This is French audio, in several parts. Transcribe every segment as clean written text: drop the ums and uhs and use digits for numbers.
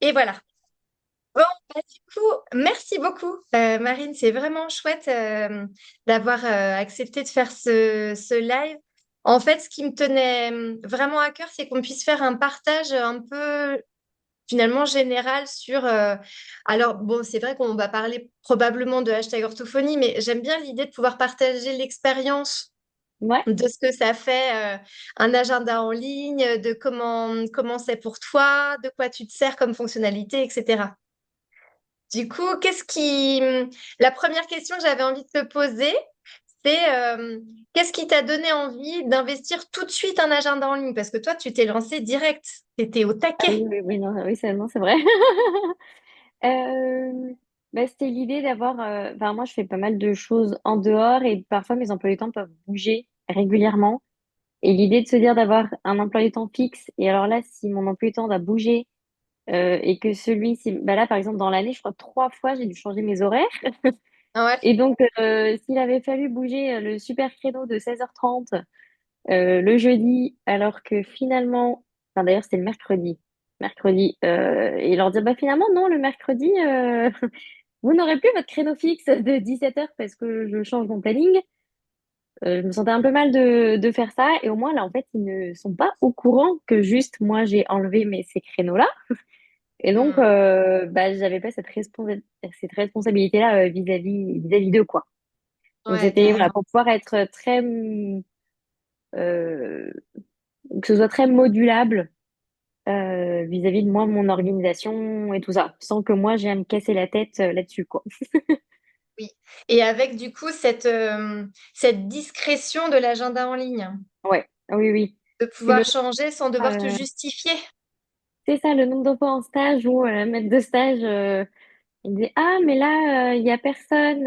Et voilà. Bon, bah, du coup, merci beaucoup, Marine. C'est vraiment chouette d'avoir accepté de faire ce live. En fait, ce qui me tenait vraiment à cœur, c'est qu'on puisse faire un partage un peu finalement général sur... alors, bon, c'est vrai qu'on va parler probablement de hashtag orthophonie, mais j'aime bien l'idée de pouvoir partager l'expérience Ouais. de ce que ça fait un agenda en ligne, de comment c'est pour toi, de quoi tu te sers comme fonctionnalité, etc. Du coup, la première question que j'avais envie de te poser, c'est qu'est-ce qui t'a donné envie d'investir tout de suite un agenda en ligne? Parce que toi, tu t'es lancé direct, tu étais au Ah oui, taquet. oui, oui, non, oui, non, c'est vrai. Euh, C'était l'idée d'avoir. Enfin, moi, je fais pas mal de choses en dehors et parfois mes emplois du temps peuvent bouger régulièrement. Et l'idée de se dire d'avoir un emploi du temps fixe. Et alors là, si mon emploi du temps va bouger et que celui-ci, bah là, par exemple, dans l'année, je crois 3 fois, j'ai dû changer mes horaires. Ah ouais. Et donc, s'il avait fallu bouger le super créneau de 16h30 le jeudi, alors que finalement, enfin d'ailleurs c'était le mercredi, et leur dire bah finalement non, le mercredi, vous n'aurez plus votre créneau fixe de 17h parce que je change mon planning. Je me sentais un peu mal de faire ça, et au moins là en fait ils ne sont pas au courant que juste moi j'ai enlevé ces créneaux-là, et donc Hmm. bah j'avais pas cette responsabilité-là vis-à-vis d'eux quoi. Donc Ouais, c'était voilà carrément. pour pouvoir être très euh, que ce soit très modulable vis-à-vis de moi, mon organisation et tout ça, sans que moi j'ai à me casser la tête là-dessus, quoi. Oui. Et avec du coup cette discrétion de l'agenda en ligne, Ouais, oui, oui. de Puis pouvoir changer sans devoir te justifier. c'est ça, le nombre d'enfants en stage où la maître de stage, il me dit, ah, mais là, il y a personne.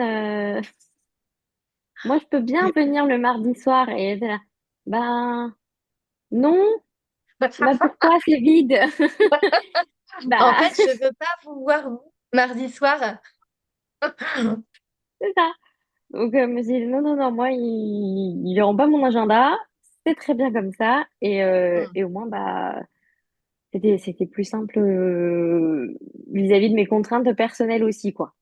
Moi, je peux bien venir le mardi soir. Et elle était là, ben, non, ben pourquoi c'est vide? En Bah, fait, je veux pas vous voir vous, mardi soir. c'est ça. Donc, je me suis dit, non, non, non, moi, ils n'auront pas mon agenda. C'est très bien comme ça. Et au moins, bah, c'était plus simple vis-à-vis de mes contraintes personnelles aussi, quoi.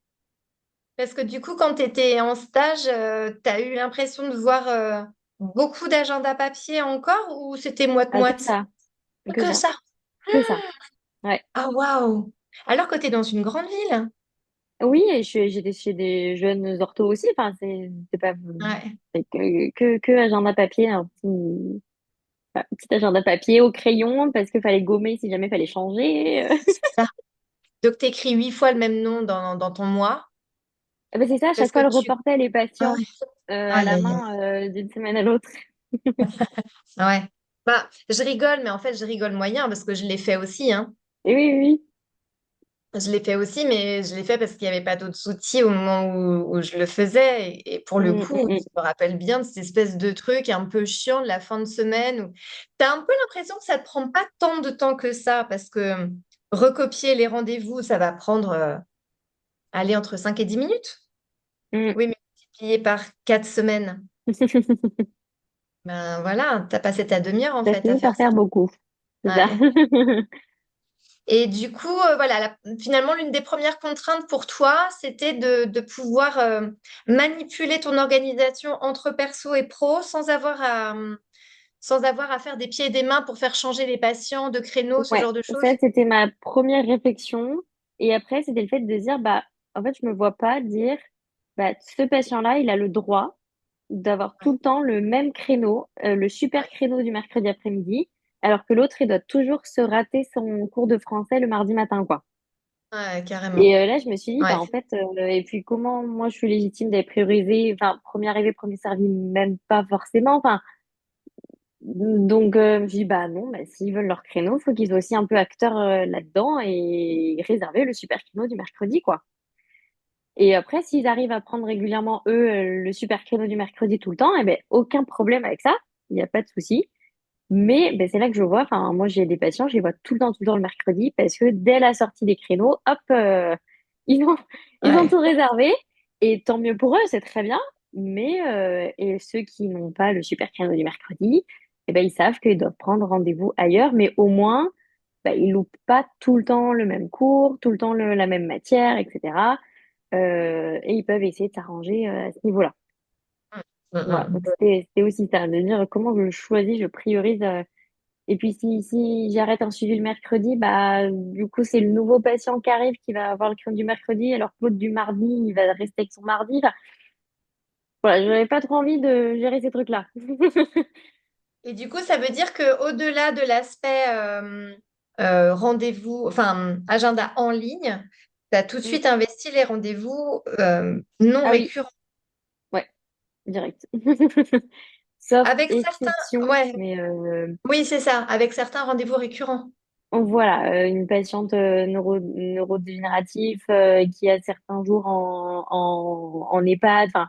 Parce que du coup, quand tu étais en stage, tu as eu l'impression de voir beaucoup d'agendas papier encore ou c'était Que moite-moite? ça, que Que ça, ça. que ça. Ouais. Ah waouh! Alors que tu es dans une grande ville. Oui, et j'étais chez des jeunes orthos aussi. Enfin, c'est pas Ouais, c'est que agenda papier, un petit agenda papier au crayon parce qu'il fallait gommer si jamais fallait changer. c'est ça. Donc tu écris 8 fois le même nom dans ton mois Ben, c'est ça, à parce chaque que fois, elle tu... reportait les Ah patients ouais. à Aïe, la aïe, aïe. main d'une semaine à l'autre. Ouais. Bah, je rigole, mais en fait, je rigole moyen parce que je l'ai fait aussi, hein. Et oui, oui, Je l'ai fait aussi, mais je l'ai fait parce qu'il n'y avait pas d'autres outils au moment où je le faisais. Et pour oui. le coup, je me rappelle bien de cette espèce de truc un peu chiant de la fin de semaine où tu as un peu l'impression que ça ne te prend pas tant de temps que ça parce que recopier les rendez-vous, ça va prendre aller entre 5 et 10 minutes. Mm, Oui, mais multiplié par 4 semaines. mm. Ben voilà, tu as passé ta demi-heure en Ça fait à finit faire par ça. faire beaucoup. C'est ça. Ouais. Et du coup, voilà, finalement, l'une des premières contraintes pour toi, c'était de pouvoir manipuler ton organisation entre perso et pro sans avoir à faire des pieds et des mains pour faire changer les patients de créneau, ce Ouais, genre de ça choses. c'était ma première réflexion. Et après, c'était le fait de dire, bah, en fait, je me vois pas dire, bah, ce patient-là, il a le droit d'avoir tout Ouais, le temps le même créneau, le super ouais, créneau du mercredi après-midi, alors que l'autre, il doit toujours se rater son cours de français le mardi matin, quoi. ouais, carrément. Et là, je me suis dit, bah, Ouais. en fait, et puis comment moi je suis légitime d'être priorisée, enfin, premier arrivé, premier servi, même pas forcément, enfin, donc, je me dis, bah non, bah, s'ils veulent leur créneau, il faut qu'ils soient aussi un peu acteurs là-dedans et réserver le super créneau du mercredi, quoi. Et après, s'ils arrivent à prendre régulièrement, eux, le super créneau du mercredi tout le temps, eh ben, aucun problème avec ça, il n'y a pas de souci. Mais ben, c'est là que je vois, enfin, moi j'ai des patients, je les vois tout le temps le mercredi, parce que dès la sortie des créneaux, hop, ils ont, ils ont Ouais. tout réservé. Et tant mieux pour eux, c'est très bien. Mais et ceux qui n'ont pas le super créneau du mercredi, eh ben, ils savent qu'ils doivent prendre rendez-vous ailleurs, mais au moins, bah, ils loupent pas tout le temps le même cours, tout le temps la même matière, etc. Et ils peuvent essayer de s'arranger à ce niveau-là. Mm, Voilà, donc mm. c'était aussi ça, de dire comment je choisis, je priorise. Et puis si j'arrête un suivi le mercredi, bah du coup c'est le nouveau patient qui arrive qui va avoir le créneau du mercredi, alors que l'autre du mardi, il va rester avec son mardi. Enfin, voilà, j'avais pas trop envie de gérer ces trucs-là. Et du coup, ça veut dire que au-delà de l'aspect rendez-vous, enfin agenda en ligne, tu as tout de Mm. suite investi les rendez-vous non Ah oui, récurrents. ouais, direct. Sauf Avec certains, exception, ouais, mais oui, c'est ça, avec certains rendez-vous récurrents. voilà, une patiente neurodégénérative qui a certains jours en EHPAD, enfin,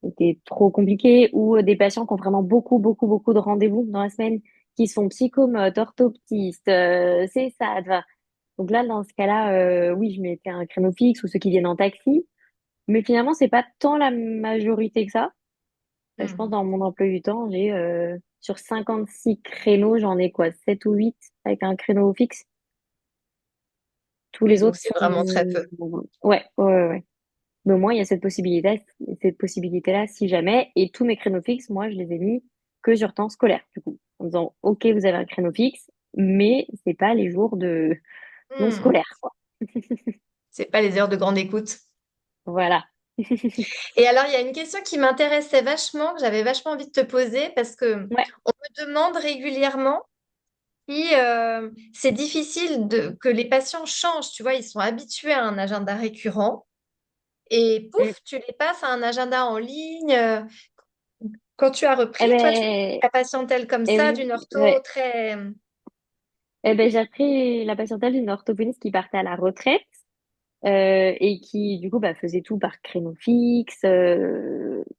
c'était trop compliqué, ou des patients qui ont vraiment beaucoup, beaucoup, beaucoup de rendez-vous dans la semaine, qui sont psychomotes, orthoptistes, c'est ça. Enfin, donc là, dans ce cas-là, oui, je mettais un créneau fixe ou ceux qui viennent en taxi, mais finalement, c'est pas tant la majorité que ça. Je pense Hmm. dans mon emploi du temps, j'ai sur 56 créneaux, j'en ai quoi, 7 ou 8 avec un créneau fixe. Tous Oui, les donc autres c'est vraiment très sont... peu. Ouais, ouais, ouais, ouais. Mais au moins, il y a cette possibilité-là si jamais. Et tous mes créneaux fixes, moi, je les ai mis que sur temps scolaire, du coup. En disant, OK, vous avez un créneau fixe, mais c'est pas les jours de non Hmm. scolaires, quoi. C'est pas les heures de grande écoute. Voilà. Et alors, il y a une question qui m'intéressait vachement, que j'avais vachement envie de te poser, parce que Ouais. on me demande régulièrement si c'est difficile que les patients changent. Tu vois, ils sont habitués à un agenda récurrent et Mm. pouf, tu les passes à un agenda en ligne. Quand tu as repris, Eh toi, tu ben, ta patientèle comme eh ça, oui. d'une ortho Ouais. très... Eh ben, j'ai repris la patientèle d'une orthophoniste qui partait à la retraite et qui, du coup, bah, faisait tout par créneau fixe,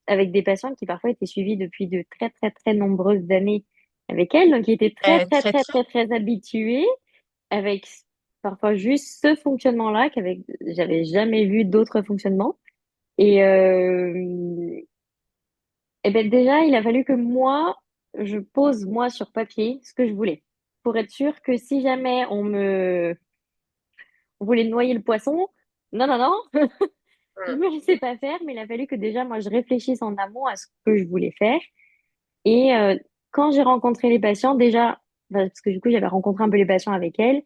avec des patients qui parfois étaient suivis depuis de très, très, très nombreuses années avec elle. Donc, ils étaient très, très, très, très, très... très, très habitués avec parfois juste ce fonctionnement-là qu'avec j'avais jamais vu d'autres fonctionnements. Et, et ben déjà, il a fallu que moi, je pose moi sur papier ce que je voulais pour être sûr que si jamais on voulait noyer le poisson, non, non, non, je me laissais pas faire, mais il a fallu que déjà moi je réfléchisse en amont à ce que je voulais faire. Et quand j'ai rencontré les patients, déjà, parce que du coup j'avais rencontré un peu les patients avec elle,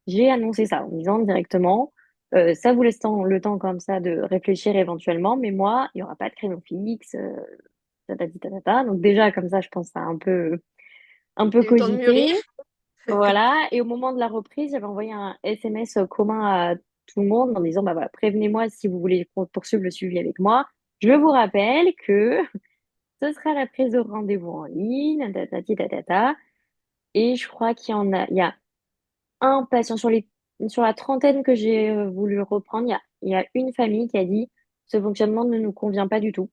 j'ai annoncé ça en disant directement, ça vous laisse le temps comme ça de réfléchir éventuellement, mais moi, il n'y aura pas de créneau fixe, tatati tatata. Donc déjà, comme ça, je pense que ça a un peu J'ai eu le temps de mûrir. cogité. Voilà. Et au moment de la reprise, j'avais envoyé un SMS commun à tout le monde en disant, bah voilà, prévenez-moi si vous voulez poursuivre le suivi avec moi. Je vous rappelle que ce sera la prise de rendez-vous en ligne, tatati tatata. Et je crois il y a un patient sur la trentaine que j'ai voulu reprendre. Il y a une famille qui a dit, ce fonctionnement ne nous convient pas du tout.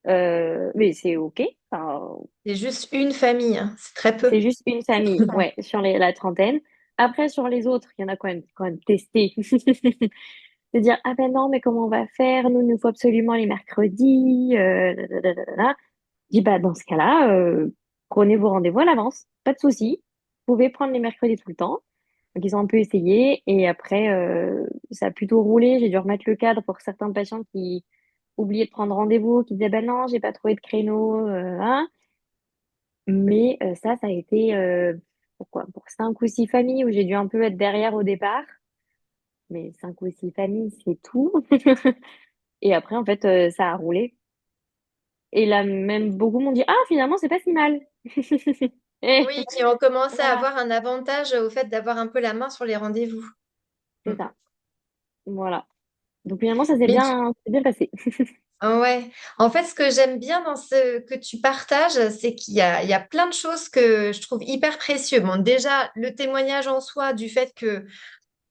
Mais c'est OK. Enfin, C'est juste une famille, hein. C'est très c'est peu. juste une famille, ouais, sur la trentaine. Après, sur les autres, il y en a quand même testé. De dire, ah ben non, mais comment on va faire? Nous, il nous faut absolument les mercredis. Da. Je dis, bah, dans ce cas-là, prenez vos rendez-vous à l'avance. Pas de souci. Vous pouvez prendre les mercredis tout le temps. Donc, ils ont un peu essayé. Et après, ça a plutôt roulé. J'ai dû remettre le cadre pour certains patients qui oubliaient de prendre rendez-vous, qui disaient, ben non, j'ai pas trouvé de créneau. Hein. Mais ça a été pourquoi? Pour 5 ou 6 familles où j'ai dû un peu être derrière au départ. Mais 5 ou 6 familles, c'est tout. Et après, en fait, ça a roulé. Et là, même beaucoup m'ont dit, ah, finalement, c'est pas si mal. Et Oui, qui ont commencé à voilà, avoir un avantage au fait d'avoir un peu la main sur les rendez-vous. c'est Mm. ça. Voilà. Donc finalement, Mais c'est bien passé. ouais, en fait, ce que j'aime bien dans ce que tu partages, c'est qu'il y a plein de choses que je trouve hyper précieux. Bon, déjà, le témoignage en soi du fait que,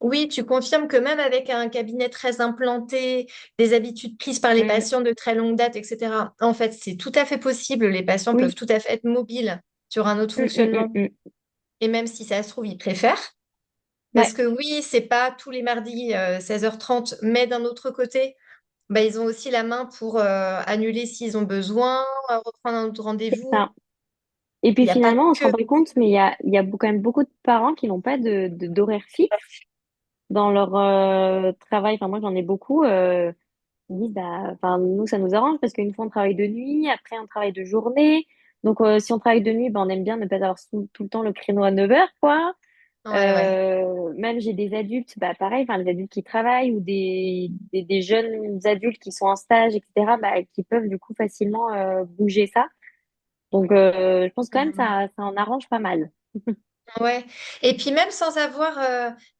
oui, tu confirmes que même avec un cabinet très implanté, des habitudes prises par les Mm. patients de très longue date, etc., en fait, c'est tout à fait possible. Les patients peuvent Oui. tout à fait être mobiles sur un autre Mm, mm, fonctionnement. mm, mm. Et même si ça se trouve, ils préfèrent. Parce Ouais, que oui, c'est pas tous les mardis 16h30, mais d'un autre côté, bah, ils ont aussi la main pour annuler s'ils ont besoin, reprendre un autre c'est rendez-vous. ça. Et Il puis n'y a pas finalement, on se rend que. pas compte, mais il y a quand même beaucoup de parents qui n'ont pas d'horaire fixe dans leur travail. Enfin, moi, j'en ai beaucoup. Ils disent, bah, enfin, nous, ça nous arrange parce qu'une fois, on travaille de nuit, après, on travaille de journée. Donc, si on travaille de nuit, ben, on aime bien ne pas avoir tout le temps le créneau à 9 heures, quoi. Ouais, ouais. Même j'ai des adultes, bah, pareil, enfin, les adultes qui travaillent ou des jeunes adultes qui sont en stage, etc., bah, qui peuvent du coup facilement bouger ça. Donc, je pense quand même que Mhm. ça en arrange pas mal. Ouais. Et puis même sans avoir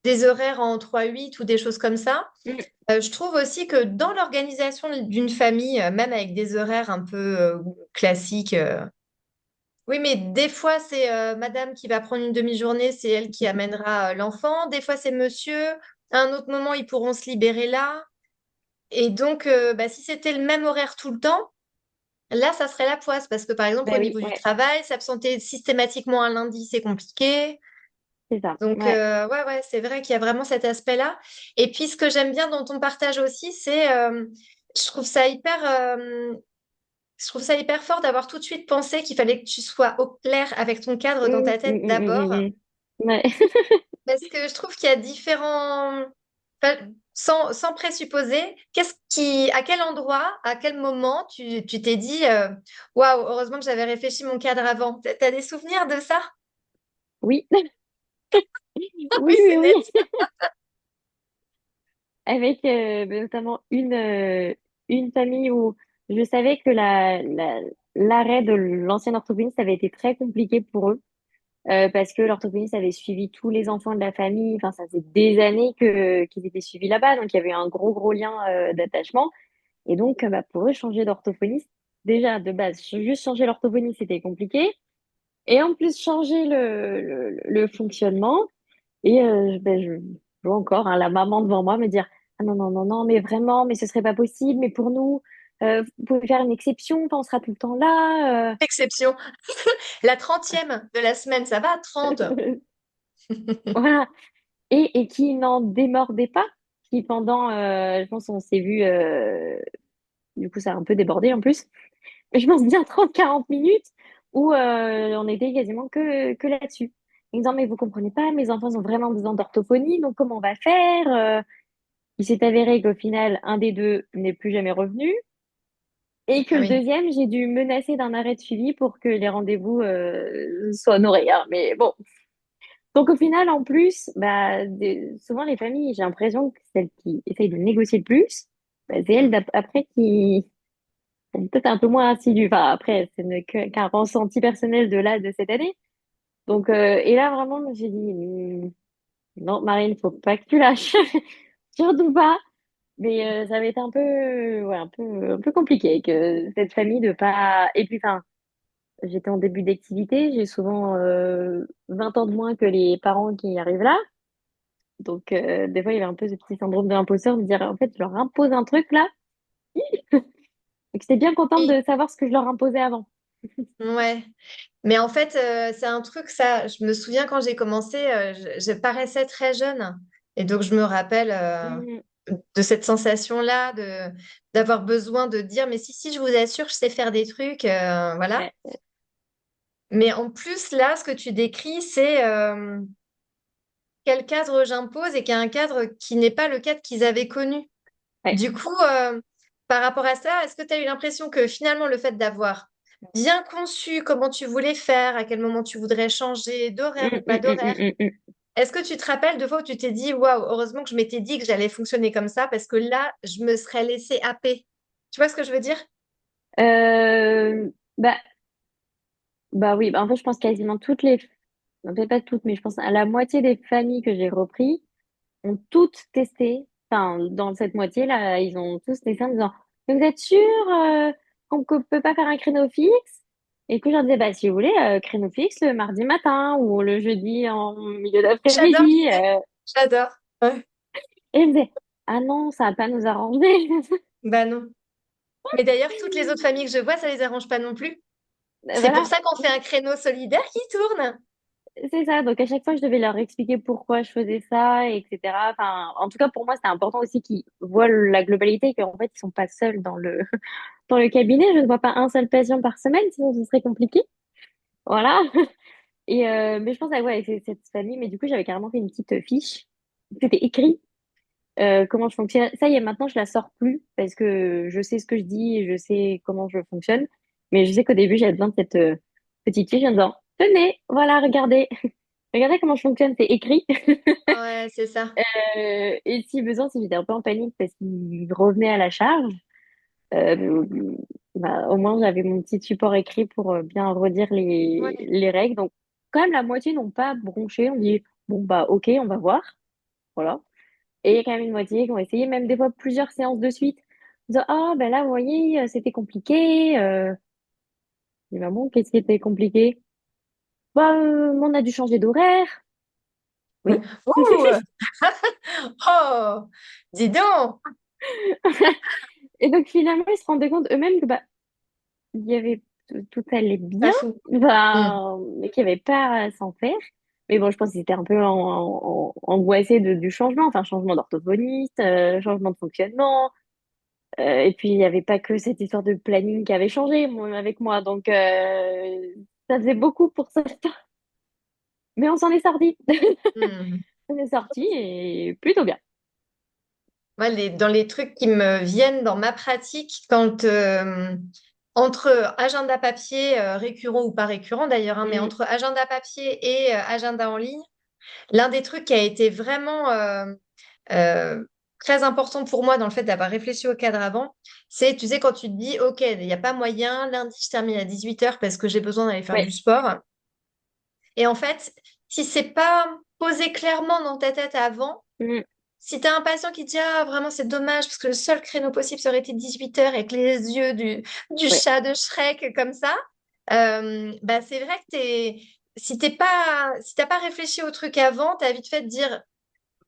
des horaires en 3-8 ou des choses comme ça, Mm. je trouve aussi que dans l'organisation d'une famille, même avec des horaires un peu classiques, oui, mais des fois c'est madame qui va prendre une demi-journée, c'est elle qui amènera l'enfant. Des fois c'est monsieur. À un autre moment, ils pourront se libérer là. Et donc, bah, si c'était le même horaire tout le temps, là, ça serait la poisse. Parce que par exemple, au Ben oui, niveau du ouais, travail, s'absenter systématiquement un lundi, c'est compliqué. c'est ça. Donc, Ouais. ouais, ouais, c'est vrai qu'il y a vraiment cet aspect-là. Et puis, ce que j'aime bien dans ton partage aussi, c'est, je trouve ça hyper, je trouve ça hyper fort d'avoir tout de suite pensé qu'il fallait que tu sois au clair avec ton cadre dans Mm, ta mm, tête mm, mm, d'abord. mm, mm. Ouais. Parce que je trouve qu'il y a différents, enfin, sans présupposer, à quel endroit, à quel moment tu t'es dit, waouh, heureusement que j'avais réfléchi mon cadre avant. T'as des souvenirs de ça? Oui, Oui, oui, c'est oui, net. oui. Avec notamment une famille où je savais que l'arrêt de l'ancienne orthophoniste avait été très compliqué pour eux parce que l'orthophoniste avait suivi tous les enfants de la famille. Enfin, ça faisait des années qu'ils étaient suivis là-bas, donc il y avait un gros lien d'attachement. Et donc, bah, pour eux, changer d'orthophoniste, déjà de base, juste changer l'orthophoniste, c'était compliqué. Et en plus, changer le fonctionnement. Et ben, je vois encore hein, la maman devant moi me dire, ah non, non, non, non, mais vraiment, mais ce serait pas possible, mais pour nous, vous pouvez faire une exception, enfin, on sera tout le temps là. Exception. La 30e de la semaine, ça va, 30. Voilà. Et qui n'en démordait pas, qui pendant, je pense, on s'est vu, du coup, ça a un peu débordé en plus, mais je pense bien 30 40 minutes où on était quasiment que là-dessus. En disant, mais vous comprenez pas, mes enfants ont vraiment besoin d'orthophonie, donc comment on va faire? Il s'est avéré qu'au final, un des deux n'est plus jamais revenu et que Ah le oui. deuxième, j'ai dû menacer d'un arrêt de suivi pour que les rendez-vous soient honorés, hein. Mais bon. Donc au final, en plus, bah, souvent les familles, j'ai l'impression que celles qui essayent de négocier le plus, bah, c'est elles après qui sont peut-être un peu moins assidues. Enfin, après, qu'un ressenti personnel de cette année. Donc, et là, vraiment, j'ai dit, non, Marine, faut pas que tu lâches. Surtout pas. Mais ça avait été un peu, ouais, un peu compliqué avec cette famille de pas. Et puis, enfin, j'étais en début d'activité, j'ai souvent 20 ans de moins que les parents qui arrivent là. Donc, des fois, il y avait un peu ce petit syndrome de l'imposteur de dire, en fait, je leur impose un truc là. Donc, j'étais bien contente Oui, de savoir ce que je leur imposais avant. ouais. Mais en fait, c'est un truc, ça, je me souviens quand j'ai commencé, je paraissais très jeune. Et donc, je me rappelle Mhm. de cette sensation-là, d'avoir besoin de dire, mais si, je vous assure, je sais faire des trucs, voilà. Ouais, Mais en plus, là, ce que tu décris, c'est quel cadre j'impose et qu'il y a un cadre qui n'est pas le cadre qu'ils avaient connu. ouais. Du coup, par rapport à ça, est-ce que tu as eu l'impression que finalement, le fait d'avoir bien conçu comment tu voulais faire, à quel moment tu voudrais changer d'horaire ou pas d'horaire, Mm. est-ce que tu te rappelles de fois où tu t'es dit, waouh, heureusement que je m'étais dit que j'allais fonctionner comme ça parce que là, je me serais laissé happer. Tu vois ce que je veux dire? Euh, bah, bah oui, bah, en fait, je pense quasiment peut-être pas toutes, mais je pense à la moitié des familles que j'ai repris ont toutes testé. Enfin, dans cette moitié-là, ils ont tous testé en disant, mais vous êtes sûr qu'on ne peut pas faire un créneau fixe? Et que je leur disais, bah, si vous voulez, créneau fixe le mardi matin ou le jeudi en milieu J'adore d'après-midi. l'idée. J'adore. Ouais. Et ils me disaient, ah non, ça va pas nous arranger. Bah non. Mais d'ailleurs, toutes les autres familles que je vois, ça les arrange pas non plus. C'est pour Voilà, ça qu'on fait un créneau solidaire qui tourne. c'est ça. Donc, à chaque fois, je devais leur expliquer pourquoi je faisais ça, etc. Enfin, en tout cas, pour moi, c'était important aussi qu'ils voient la globalité et qu'en fait, ils sont pas seuls dans le cabinet. Je ne vois pas un seul patient par semaine, sinon ce serait compliqué. Voilà. Et mais je pense à ouais, c'est cette famille, mais du coup, j'avais carrément fait une petite fiche. C'était écrit comment je fonctionne. Ça y est, maintenant, je la sors plus parce que je sais ce que je dis et je sais comment je fonctionne. Mais je sais qu'au début, j'avais besoin de cette petite fiche en disant, tenez, voilà, regardez, regardez comment je fonctionne, c'est écrit. Ouais, c'est ça. Et si besoin, si j'étais un peu en panique parce qu'il revenait à la charge, euh, bah, au moins j'avais mon petit support écrit pour bien redire Ouais. les règles. Donc, quand même, la moitié n'ont pas bronché. On dit, bon, bah, ok, on va voir. Voilà. Et il y a quand même une moitié qui ont essayé, même des fois plusieurs séances de suite. En disant, ah, ben là, vous voyez, c'était compliqué. Je dis, maman, qu'est-ce qui était compliqué? Bah, on a dû changer d'horaire. Oui. Ouh! Oh! Dis donc! Et donc, finalement, ils se rendaient compte eux-mêmes que, bah, il y avait tout allait Pas bien, fou. Hmm. bah, mais qu'il n'y avait pas à s'en faire. Mais bon, je pense qu'ils étaient un peu angoissés du changement, enfin, changement d'orthophoniste, changement de fonctionnement. Et puis, il n'y avait pas que cette histoire de planning qui avait changé avec moi. Donc, ça faisait beaucoup pour ça. Mais on s'en est sorti. Hmm. On est sorti et plutôt bien. Moi, dans les trucs qui me viennent dans ma pratique, quand entre agenda papier, récurrent ou pas récurrent d'ailleurs, hein, mais Mm, entre agenda papier et agenda en ligne, l'un des trucs qui a été vraiment euh, très important pour moi dans le fait d'avoir réfléchi au cadre avant, c'est, tu sais, quand tu te dis, OK, il n'y a pas moyen, lundi, je termine à 18h parce que j'ai besoin d'aller faire ouais. du sport. Et en fait, si c'est pas posé clairement dans ta tête avant, Mm, si tu as un patient qui te dit, ah, vraiment, c'est dommage parce que le seul créneau possible, ça aurait été 18h avec les yeux du ouais. chat de Shrek comme ça, bah, c'est vrai que si t'as pas réfléchi au truc avant, tu as vite fait de dire,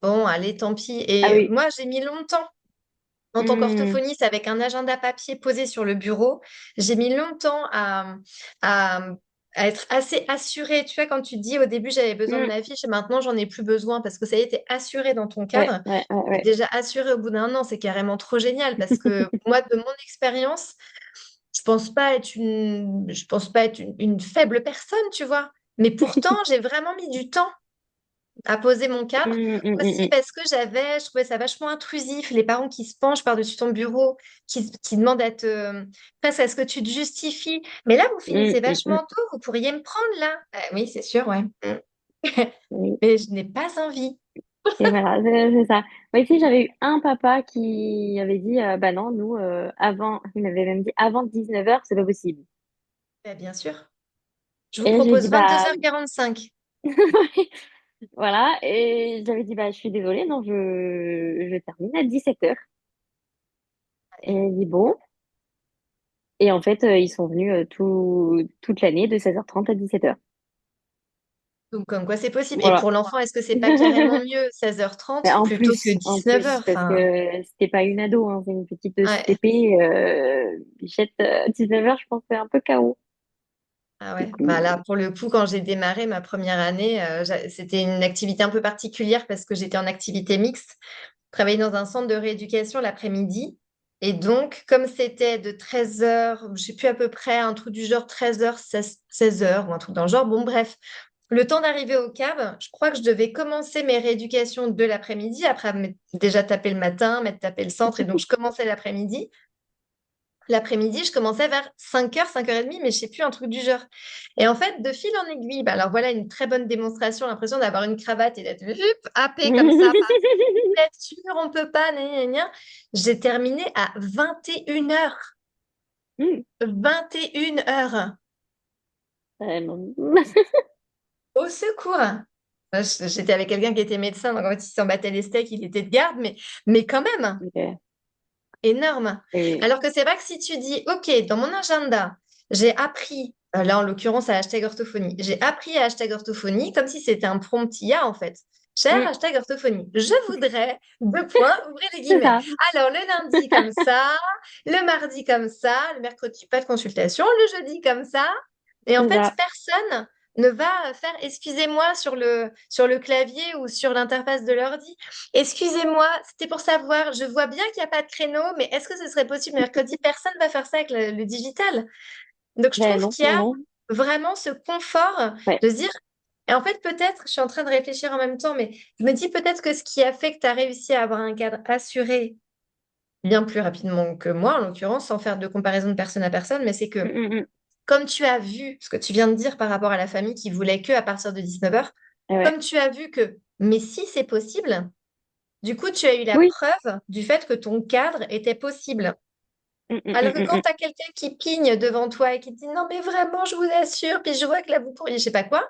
bon, allez, tant pis. Ah Et oui. moi, j'ai mis longtemps en tant Mm, qu'orthophoniste avec un agenda papier posé sur le bureau, j'ai mis longtemps à, à être assez assurée. Tu vois, quand tu te dis au début j'avais besoin de mm, ma fiche et maintenant j'en ai plus besoin parce que ça y est, t'es assuré dans ton ouais, cadre. ouais, ouais, Et ouais. déjà assuré au bout d'un an, c'est carrément trop génial parce que moi, de mon expérience, je pense pas être une faible personne, tu vois. Mais pourtant, j'ai vraiment mis du temps à poser mon cadre. Mm, mm, mm, Aussi mm. parce que je trouvais ça vachement intrusif, les parents qui se penchent par-dessus ton bureau, qui demandent à presque à ce que tu te justifies. Mais là, vous Mm, finissez mm, mm. vachement tôt, vous pourriez me prendre là. Oui, c'est sûr, ouais. Mm. Oui. Mais je n'ai pas envie. Et voilà, c'est ça. Moi, ici, j'avais eu un papa qui avait dit, bah non, nous, avant, il m'avait même dit, avant 19h, c'est pas possible. Bien sûr. Je vous Et j'ai propose dit, bah, 22h45. voilà. Et j'avais dit, bah, je suis désolée, non, je termine à 17h. Et il dit, bon. Et en fait, ils sont venus toute l'année de 16h30 à 17h. Donc, comme quoi c'est possible. Et Voilà. pour l'enfant, est-ce que c'est pas carrément mieux Mais 16h30 plutôt que en 19h? plus, parce Enfin, que c'était pas une ado, hein, c'est une petite de ouais. CP, Bichette, 19h, je pense que c'est un peu KO. Ah Du ouais, bah coup, là, pour le coup, quand j'ai démarré ma première année, c'était une activité un peu particulière parce que j'étais en activité mixte. Je travaillais dans un centre de rééducation l'après-midi. Et donc, comme c'était de 13h, je sais plus à peu près, un truc du genre 13h, 16h ou un truc dans le genre. Bon, bref, le temps d'arriver au cab, je crois que je devais commencer mes rééducations de l'après-midi, après m'être déjà tapé le matin, m'être tapé le centre. Et donc, je commençais l'après-midi. L'après-midi, je commençais vers 5h, 5h30, mais je sais plus, un truc du genre. Et en fait, de fil en aiguille, bah alors voilà une très bonne démonstration, l'impression d'avoir une cravate et d'être happé comme ça, pas sûr, on peut pas, gna, gna, gna. J'ai terminé à 21h. hmm, 21h. vraiment. Au secours. J'étais avec quelqu'un qui était médecin, donc en fait, il s'en battait les steaks, il était de garde, mais quand même, Ok. énorme. Et- Alors que c'est vrai que si tu dis, OK, dans mon agenda, j'ai appris, là en l'occurrence à hashtag orthophonie, j'ai appris à hashtag orthophonie comme si c'était un prompt IA en fait. Cher hmm, hashtag orthophonie, je voudrais, deux points, ouvrez les c'est guillemets. ça. Alors le lundi comme ça, le mardi comme ça, le mercredi pas de consultation, le jeudi comme ça. Et en C'est fait, ça. personne ne va faire excusez-moi sur le clavier ou sur l'interface de l'ordi. Excusez-moi, c'était pour savoir, je vois bien qu'il n'y a pas de créneau, mais est-ce que ce serait possible mercredi? Personne ne va faire ça avec le digital. Donc je Ben trouve non, qu'il y non, a non. vraiment ce confort Ouais. de se dire, et en fait peut-être, je suis en train de réfléchir en même temps, mais je me dis peut-être que ce qui a fait que tu as réussi à avoir un cadre assuré bien plus rapidement que moi, en l'occurrence, sans faire de comparaison de personne à personne, mais c'est Mm, que mm, mm. comme tu as vu ce que tu viens de dire par rapport à la famille qui voulait que à partir de 19h, Et ouais. comme tu as vu que, mais si c'est possible, du coup, tu as eu la Oui. preuve du fait que ton cadre était possible. Mm, mm, Alors mm, que mm, quand mm. tu as quelqu'un qui pigne devant toi et qui te dit non, mais vraiment, je vous assure, puis je vois que là, vous pourriez, je sais pas quoi,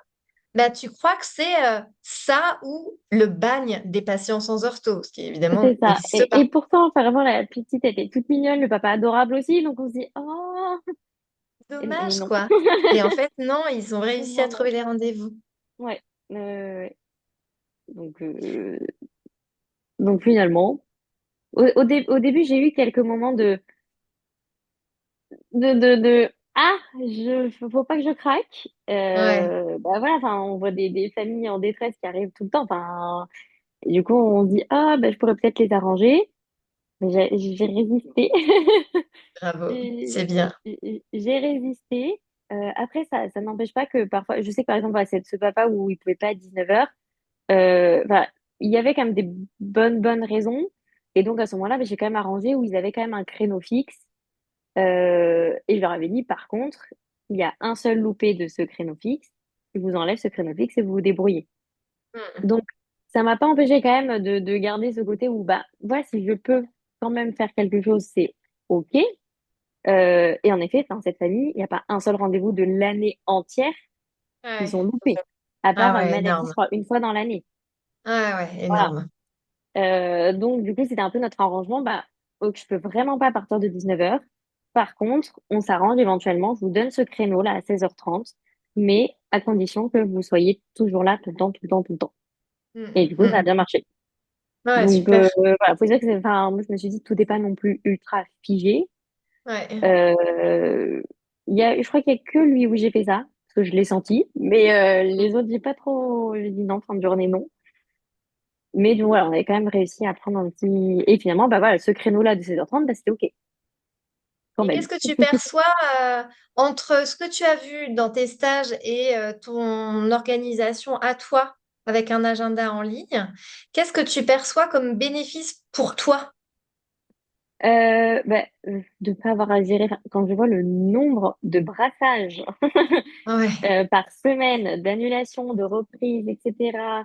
bah, tu crois que c'est ça ou le bagne des patients sans ortho, ce qui évidemment C'est ça. n'existe Et pas. pourtant, enfin, vraiment, la petite, elle était toute mignonne, le papa adorable aussi. Donc, on se dit, oh, et Dommage, non. quoi. Et en fait, non, ils ont réussi à Non, non. trouver les rendez-vous. Ouais. Ouais. Donc, donc finalement, au début, j'ai eu quelques moments ah, faut pas que je craque. Ouais, Bah voilà, enfin, on voit des familles en détresse qui arrivent tout le temps. Enfin, et du coup, on se dit, ah, bah, je pourrais peut-être les arranger. Mais j'ai résisté. bravo, c'est J'ai bien. j'ai résisté. Après, ça n'empêche pas que parfois, je sais que par exemple, voilà, ce papa où il pouvait pas à 19h, enfin, il y avait quand même des bonnes raisons. Et donc, à ce moment-là, ben, j'ai quand même arrangé où ils avaient quand même un créneau fixe. Et je leur avais dit, par contre, il y a un seul loupé de ce créneau fixe. Je vous enlève ce créneau fixe et vous vous débrouillez. Mm. Donc, ça m'a pas empêché quand même de garder ce côté où, bah, voilà, si je peux quand même faire quelque chose, c'est OK. Et en effet, dans cette famille, il n'y a pas un seul rendez-vous de l'année entière qu'ils Ouais. ont loupé, à Ah part ouais, maladie, je énorme. crois, une fois dans l'année. Ah ouais, Voilà. énorme. Donc, du coup, c'était un peu notre arrangement. Bah, ok, je peux vraiment pas partir de 19h. Par contre, on s'arrange éventuellement. Je vous donne ce créneau-là à 16h30, mais à condition que vous soyez toujours là tout le temps, tout le temps, tout le temps. Et Mm, du coup, ça a mm. bien marché. Ouais, Donc, super. voilà, faut dire que enfin, moi, je me suis dit, tout n'est pas non plus ultra figé. Ouais. Euh, je crois qu'il y a que lui où j'ai fait ça, parce que je l'ai senti. Mais les autres, j'ai pas trop. J'ai dit non, fin de journée, non. Mais donc voilà, on avait quand même réussi à prendre un petit. Et finalement, bah voilà, ce créneau-là de 16h30, bah, c'était OK, quand Et même. qu'est-ce que tu perçois entre ce que tu as vu dans tes stages et ton organisation à toi avec un agenda en ligne? Qu'est-ce que tu perçois comme bénéfice pour toi? De pas avoir à gérer, enfin, quand je vois le nombre de brassages Ouais. par semaine, d'annulations, de reprises, etc.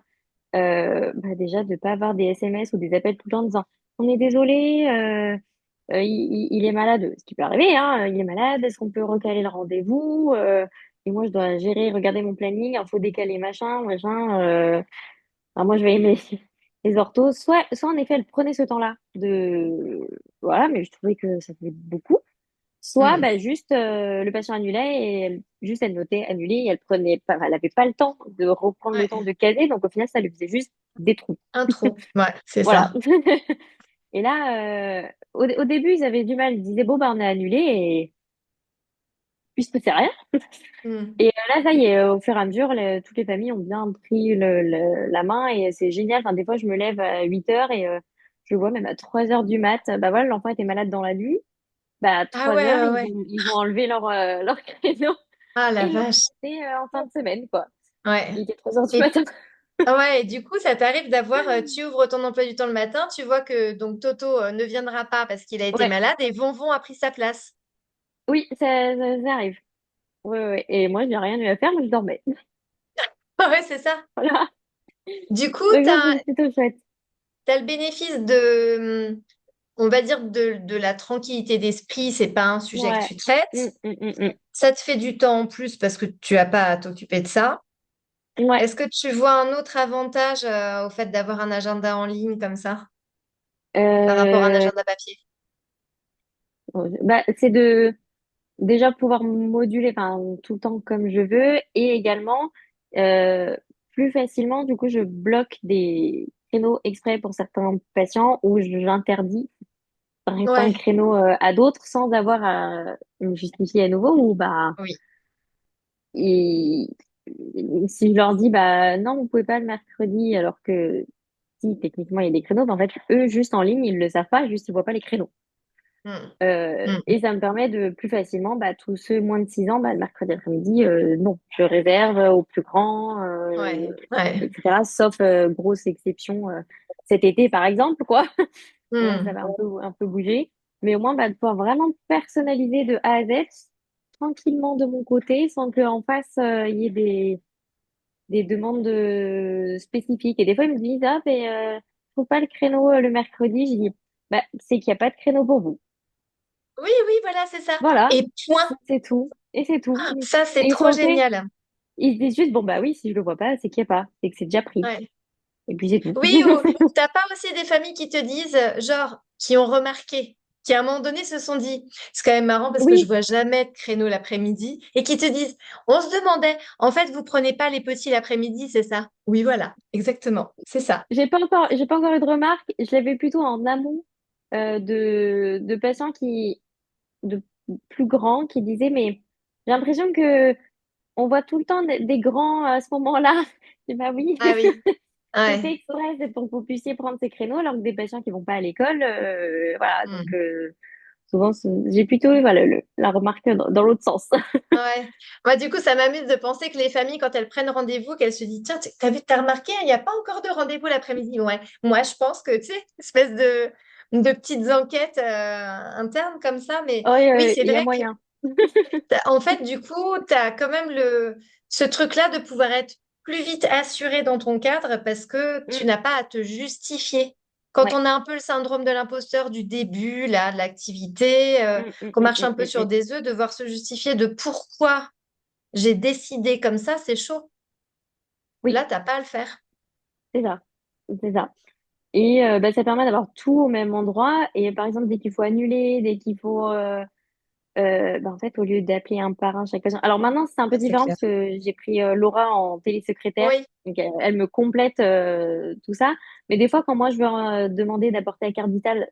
Bah déjà, de pas avoir des SMS ou des appels tout le temps en disant on est désolé, il est malade, ce qui peut arriver, hein, il est malade, est-ce qu'on peut recaler le rendez-vous? Et moi, je dois gérer, regarder mon planning, il faut décaler machin, machin. Alors moi, je vais aimer les orthos. Soit en effet, elle prenait ce temps-là de voilà, mais je trouvais que ça faisait beaucoup. Soit Hmm. bah, juste le patient annulait et juste elle notait annulé et elle prenait pas, elle avait pas le temps de reprendre le temps Ouais. de caser, donc au final, ça lui faisait juste des trous. Un trou. Ouais, c'est Voilà. ça. Et là, au début, ils avaient du mal. Ils disaient, bon, bah, on a annulé et puis il se passait rien. Hmm. Et là, ça y est, au fur et à mesure, toutes les familles ont bien pris la main et c'est génial. Enfin, des fois, je me lève à 8 heures et je vois même à 3 heures du mat, bah voilà, l'enfant était malade dans la nuit. Bah, à Ah 3 ouais, heures, ouais, ouais. ils ont enlevé leur créneau Ah et la ils l'ont vache. fait en fin de semaine, quoi. Ouais. Il était 3 heures du Et, matin. ah ouais, et du coup, ça t'arrive d'avoir, tu ouvres ton emploi du temps le matin, tu vois que donc Toto ne viendra pas parce qu'il a été Ouais, malade et Vonvon a pris sa place. oui, ça arrive. Ouais, ouais. Et moi, j'ai rien eu à faire, mais je dormais. Ouais, c'est ça. Voilà. Du coup, Donc tu ça, as c'est plutôt chouette. le bénéfice de, on va dire, de la tranquillité d'esprit, c'est pas un sujet que Ouais. tu traites. Mm. Ça te fait du temps en plus parce que tu as pas à t'occuper de ça. Ouais. Est-ce que tu vois un autre avantage au fait d'avoir un agenda en ligne comme ça par rapport à un Euh, agenda papier? Bah, c'est de déjà pouvoir moduler enfin, tout le temps comme je veux et également euh, plus facilement, du coup, je bloque des créneaux exprès pour certains patients où j'interdis certains Ouais, créneaux à d'autres sans avoir à me justifier à nouveau ou bah oui. et, si je leur dis bah non, vous pouvez pas le mercredi alors que si techniquement il y a des créneaux, bah, en fait eux juste en ligne ils le savent pas, juste ils voient pas les créneaux. Mm. Mm. Et ça me permet de plus facilement, tous ceux moins de 6 ans, le mercredi après-midi, non, je réserve aux plus grands, Ouais, ouais. etc. Sauf grosse exception cet été, par exemple, quoi. Là, ça Mm. va un peu bouger. Mais au moins, de pouvoir vraiment personnaliser de A à Z, tranquillement de mon côté, sans qu'en face, il y ait des demandes spécifiques. Et des fois, ils me disent, ah, mais je trouve pas le créneau le mercredi. Je dis, c'est qu'il n'y a pas de créneau pour vous. Oui, oui, voilà, c'est ça. Voilà, Et point. c'est tout. Et c'est tout. Ça, c'est Et ils trop sont OK. génial. Ils se disent juste, bon, bah oui, si je le vois pas, c'est qu'il n'y a pas. C'est que c'est déjà pris. Ouais. Et puis c'est tout. Oui, ou t'as pas aussi des familles qui te disent, genre, qui ont remarqué, qui à un moment donné se sont dit, c'est quand même marrant parce que je Oui, vois jamais de créneau l'après-midi, et qui te disent, on se demandait, en fait, vous prenez pas les petits l'après-midi, c'est ça? Oui, voilà, exactement, c'est ça. j'ai pas encore eu de remarques. Je l'avais plutôt en amont de patients de plus grands qui disaient, mais j'ai l'impression que on voit tout le temps des grands à ce moment-là. Je dis, bah oui, Ah oui, c'est fait ouais. exprès, c'est pour que vous puissiez prendre ces créneaux, alors que des patients qui vont pas à l'école, voilà. Donc, Hmm. souvent, j'ai plutôt eu, voilà, la remarque dans l'autre sens. Ouais. Moi, du coup, ça m'amuse de penser que les familles, quand elles prennent rendez-vous, qu'elles se disent, tiens, t'as remarqué, il n'y a pas encore de rendez-vous l'après-midi. Ouais. Moi, je pense que, tu sais, espèce de petites enquêtes internes comme ça. Mais Oui, oui, c'est il y a vrai que, moyen. en fait, du coup, tu as quand même ce truc-là de pouvoir être plus vite assuré dans ton cadre parce que tu Mm, n'as pas à te justifier. Quand ouais. on a un peu le syndrome de l'imposteur du début, là, de l'activité, Mm, mm, qu'on mm, marche mm, un peu mm, sur mm. des œufs, devoir se justifier de pourquoi j'ai décidé comme ça, c'est chaud. Là, Oui, t'as pas à le faire. c'est ça. C'est ça. Et ça permet d'avoir tout au même endroit. Et par exemple, dès qu'il faut annuler, dès qu'il faut en fait, au lieu d'appeler un par un chaque patient. Alors maintenant, c'est un peu Ouais, c'est différent clair. parce que j'ai pris Laura en télésecrétaire. Oui, Donc, elle me complète tout ça. Mais des fois, quand moi, je veux demander d'apporter la carte vitale,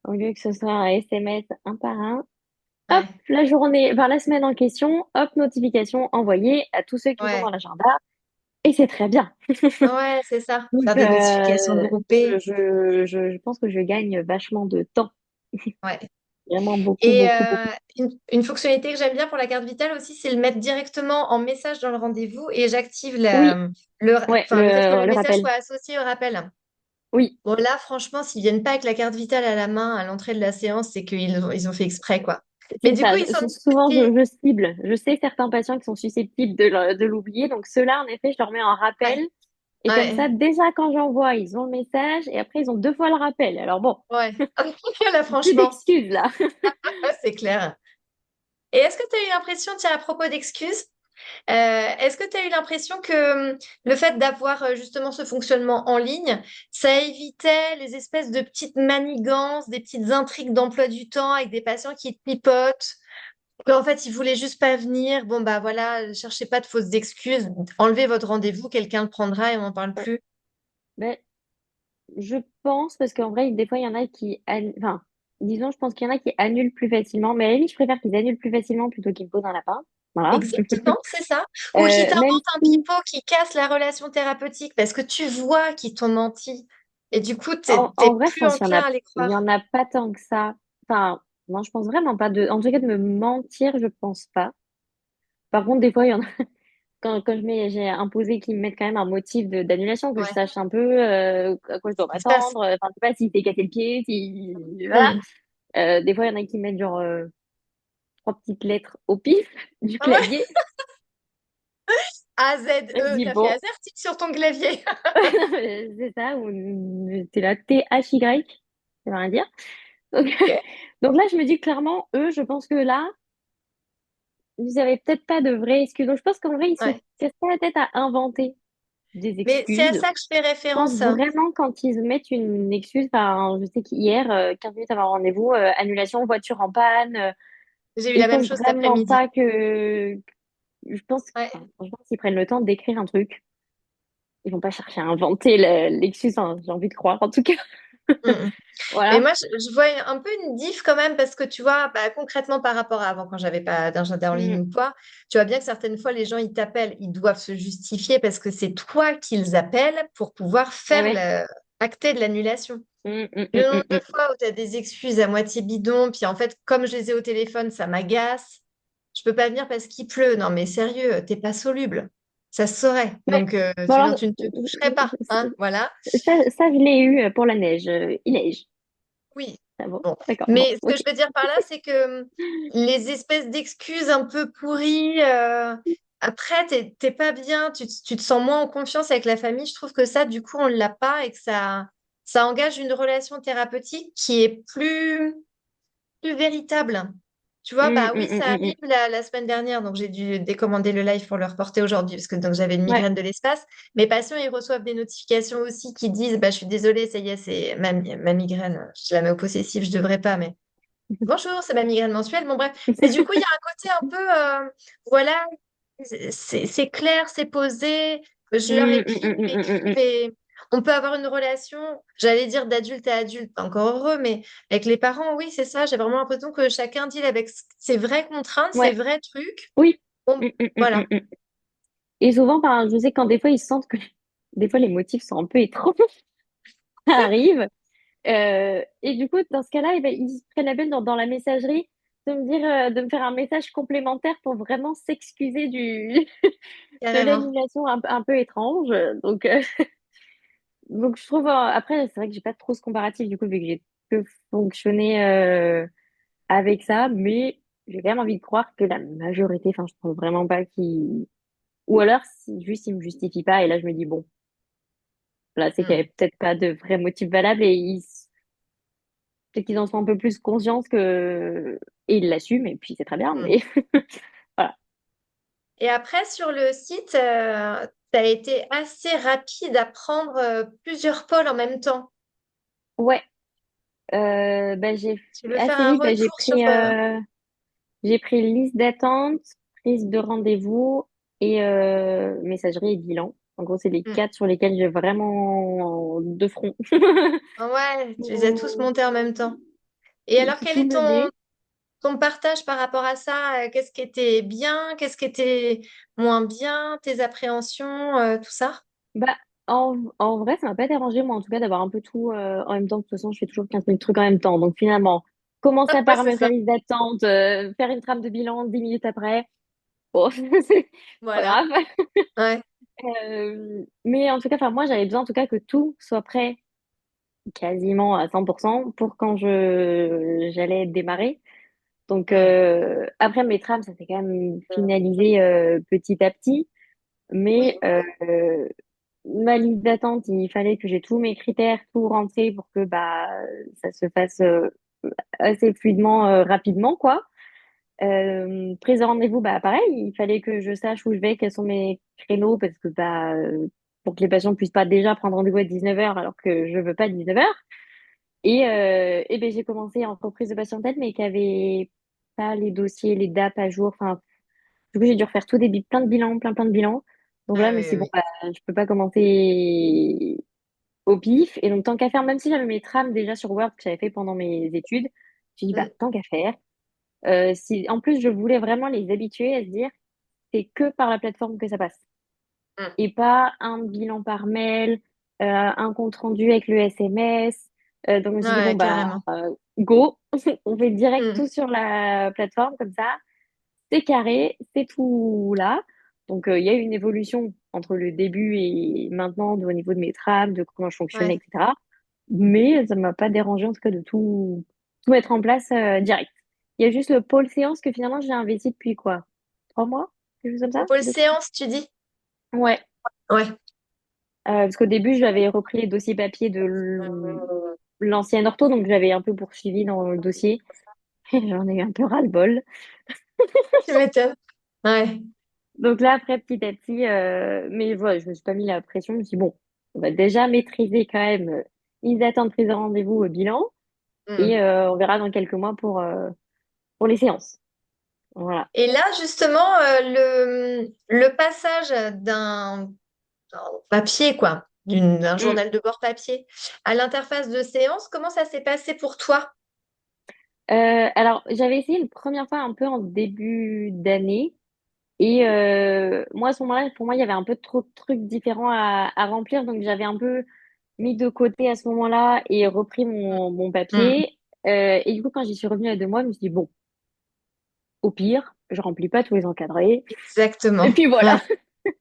au lieu que ce soit un SMS un par un, hop, ouais, la journée, enfin, la semaine en question, hop, notification envoyée à tous ceux qui sont dans ouais, l'agenda. Et c'est très bien. ouais, c'est ça. Donc, Faire des notifications groupées. je pense que je gagne vachement de temps. Ouais. Vraiment beaucoup, Et beaucoup, beaucoup. une fonctionnalité que j'aime bien pour la carte vitale aussi, c'est le mettre directement en message dans le rendez-vous et j'active Oui, ouais, enfin, le fait que le le message rappel. soit associé au rappel. Oui. Bon, là, franchement, s'ils viennent pas avec la carte vitale à la main à l'entrée de la séance, c'est ils ont fait exprès, quoi. Mais C'est du coup, ça. ils sont Souvent, petits. je cible. Je sais certains patients qui sont susceptibles de l'oublier. Donc, ceux-là, en effet, je leur mets un rappel. Ouais, Et comme ça, ouais, déjà, quand j'envoie, ils ont le message. Et après, ils ont 2 fois le rappel. Alors bon, ouais. Là, plus franchement, d'excuses, là. c'est clair. Et est-ce que tu as eu l'impression, tiens, à propos d'excuses, est-ce que tu as eu l'impression que le fait d'avoir justement ce fonctionnement en ligne, ça évitait les espèces de petites manigances, des petites intrigues d'emploi du temps avec des patients qui te pipotent, qu'en fait ils voulaient juste pas venir, bon bah voilà, cherchez pas de fausses excuses, enlevez votre rendez-vous, quelqu'un le prendra et on n'en parle plus. Mais je pense, parce qu'en vrai, des fois, il y en a enfin, disons, je pense qu'il y en a qui annulent plus facilement. Mais à la limite, je préfère qu'ils annulent plus facilement plutôt qu'ils me posent un lapin. Voilà. Exactement, c'est ça. Ou qui Même t'inventent un si, pipeau qui casse la relation thérapeutique parce que tu vois qu'ils t'ont menti. Et du coup, en t'es vrai, je plus pense qu'il y en enclin a, à les il y croire. en a pas tant que ça. Enfin, non, je pense vraiment pas en tout cas, de me mentir, je pense pas. Par contre, des fois, il y en a, quand j'ai imposé qu'ils me mettent quand même un motif d'annulation, que je Ouais. sache un peu à quoi je dois Ce qui se passe. m'attendre. Enfin, je sais pas si t'es cassé le pied, si, voilà. Hmm. Des fois, il y en a qui mettent genre 3 petites lettres au pif du Ah ouais. clavier. Et je A-Z-E, dis, t'as fait bon, AZERTY sur ton clavier. c'est ça, ou c'est la THY, ça veut rien dire. Donc, Ok. donc là, je me dis clairement, eux, je pense que là, vous avez peut-être pas de vraies excuses. Donc, je pense qu'en vrai, ils se Ouais. cassent pas la tête à inventer des Mais c'est à excuses. ça que je fais Je pense référence. vraiment quand ils mettent une excuse, enfin, je sais qu'hier, 15 minutes avant le rendez-vous, annulation, voiture en panne, J'ai eu il la faut même chose cet vraiment après-midi. pas je pense, Ouais. enfin, franchement, s'ils prennent le temps d'écrire un truc, ils vont pas chercher à inventer l'excuse, hein, j'ai envie de croire, en tout cas. Hmm, hmm. Mais Voilà. moi, je vois un peu une diff quand même parce que tu vois, bah, concrètement par rapport à avant, quand j'avais pas d'agenda en ligne Mm. ou quoi, tu vois bien que certaines fois, les gens, ils t'appellent, ils doivent se justifier parce que c'est toi qu'ils appellent pour pouvoir Eh faire ouais. acter de l'annulation. Le nombre de fois où tu as des excuses à moitié bidon, puis en fait, comme je les ai au téléphone, ça m'agace. Je peux pas venir parce qu'il pleut. Non, mais sérieux, t'es pas soluble. Ça se saurait. Ouais. Donc, Bon alors, tu ne te toucherais pas, hein, voilà. ça je l'ai eu pour la neige. Il neige. Oui. Ah bon? Bon. D'accord, bon, Mais ce que ok. je veux dire par là, c'est que les espèces d'excuses un peu pourries, après, t'es pas bien, tu te sens moins en confiance avec la famille. Je trouve que ça, du coup, on l'a pas et que ça engage une relation thérapeutique qui est plus véritable. Tu vois, Hum, bah oui, hum, hum, ça hum, hum. arrive la semaine dernière, donc j'ai dû décommander le live pour le reporter aujourd'hui, parce que donc j'avais une Ouais. migraine de l'espace. Mes patients, ils reçoivent des notifications aussi qui disent, bah je suis désolée, ça y est, c'est ma migraine. Je la mets au possessif, je devrais pas, mais bonjour, c'est ma migraine mensuelle. Bon bref, mais du coup, il y a un côté un peu, voilà, c'est clair, c'est posé. Je leur Hum, hum, écris, hum, ils hum, hum, hum, hum. m'écrivent et on peut avoir une relation, j'allais dire d'adulte à adulte, pas encore heureux, mais avec les parents, oui, c'est ça. J'ai vraiment l'impression que chacun deal avec ses vraies contraintes, ses Ouais. vrais trucs. Oui. Bon, Hum, hum, hum, hum, voilà. hum. Et souvent, enfin, je sais quand des fois ils sentent que des fois les motifs sont un peu étranges, ça arrive. Et du coup, dans ce cas-là, eh ben, ils se prennent la peine dans la messagerie de me dire, de me faire un message complémentaire pour vraiment s'excuser de Carrément. l'annulation un peu étrange. Donc, donc je trouve, après, c'est vrai que j'ai pas trop ce comparatif du coup, vu que j'ai que fonctionné avec ça, mais j'ai quand même envie de croire que la majorité, enfin, je trouve vraiment pas qu'ils. Ou alors, juste, ils me justifient pas, et là, je me dis, bon, là, c'est qu'il y Hmm, avait peut-être pas de vrai motif valable, et peut-être qu'ils en sont un peu plus conscients et ils l'assument, et puis c'est très bien, hmm. mais voilà. Et après, sur le site, tu as été assez rapide à prendre plusieurs pôles en même temps. Ouais, bah, Tu veux faire assez un vite, bah, retour sur... j'ai pris liste d'attente, prise de rendez-vous et messagerie et bilan. En gros, c'est les Hmm. quatre sur lesquels j'ai vraiment de front. Ouais, tu les as tous Tout, montés en même temps. Et alors, quel tout est mené. ton partage par rapport à ça? Qu'est-ce qui était bien? Qu'est-ce qui était moins bien? Tes appréhensions, tout ça? Bah, en vrai, ça m'a pas dérangé, moi, en tout cas, d'avoir un peu tout en même temps. De toute façon, je fais toujours 15 000 trucs en même temps. Donc, finalement, commencer à Ouais, c'est paramétrer ça. la liste d'attente, faire une trame de bilan 10 minutes après. Bon, c'est pas Voilà. grave. Ouais. Mais en tout cas, enfin, moi, j'avais besoin, en tout cas, que tout soit prêt quasiment à 100% pour quand j'allais démarrer. Donc, Hmm. après, mes trames, ça s'est quand même finalisé petit à petit. Oui. Mais ma liste d'attente, il fallait que j'ai tous mes critères, tout rentré pour que bah ça se fasse assez fluidement, rapidement, quoi. Prise de rendez-vous, bah pareil, il fallait que je sache où je vais, quels sont mes créneaux, parce que bah pour que les patients puissent pas déjà prendre rendez-vous à 19h alors que je veux pas 19h. Et ben j'ai commencé en reprise de patientèle, mais qui avait pas les dossiers, les DAP à jour. Enfin, du coup, j'ai dû refaire plein de bilans, plein de bilans. Donc là, Ah je me oui, suis oui, dit, bon, oui. bah, je peux pas commencer au pif. Et donc, tant qu'à faire, même si j'avais mes trames déjà sur Word que j'avais fait pendant mes études, j'ai dit, bah, Hmm. tant qu'à faire. Si, en plus, je voulais vraiment les habituer à se dire, c'est que par la plateforme que ça passe. Hmm. Et pas un bilan par mail, un compte rendu avec le SMS. Donc, je me suis dit, bon, Ouais, bah, carrément. go, on fait direct Hmm. tout sur la plateforme, comme ça c'est carré, c'est tout là. Donc, il y a eu une évolution entre le début et maintenant au niveau de mes trames, de comment je fonctionnais, Ouais. etc. Mais ça ne m'a pas dérangé en tout cas de tout mettre en place direct. Il y a juste le pôle séance que finalement j'ai investi depuis quoi? 3 mois? Quelque chose comme Au ça? pôle 2, 3 séance, tu dis? mois. Ouais. Ouais. Parce qu'au début, j'avais repris les dossiers papier de l'ancienne ortho, donc j'avais un peu poursuivi dans le dossier. J'en ai eu un peu ras-le-bol. Tu m'étonnes. Ouais. Donc là, après, petit à petit, mais voilà, je me suis pas mis la pression. Je me suis dit, bon, on va déjà maîtriser quand même ils attendent prise de rendez-vous au bilan Hmm. et on verra dans quelques mois pour les séances. Voilà. Et là, justement, le passage d'un papier, quoi, d'un Mm. journal de bord papier, à l'interface de séance, comment ça s'est passé pour toi? Alors, j'avais essayé une première fois un peu en début d'année et moi, à ce moment-là, pour moi, il y avait un peu trop de trucs différents à remplir. Donc, j'avais un peu mis de côté à ce moment-là et repris mon Mm. papier. Et du coup, quand j'y suis revenue à 2 mois, je me suis dit, bon, au pire, je remplis pas tous les encadrés. Et Exactement. puis Ouais. voilà.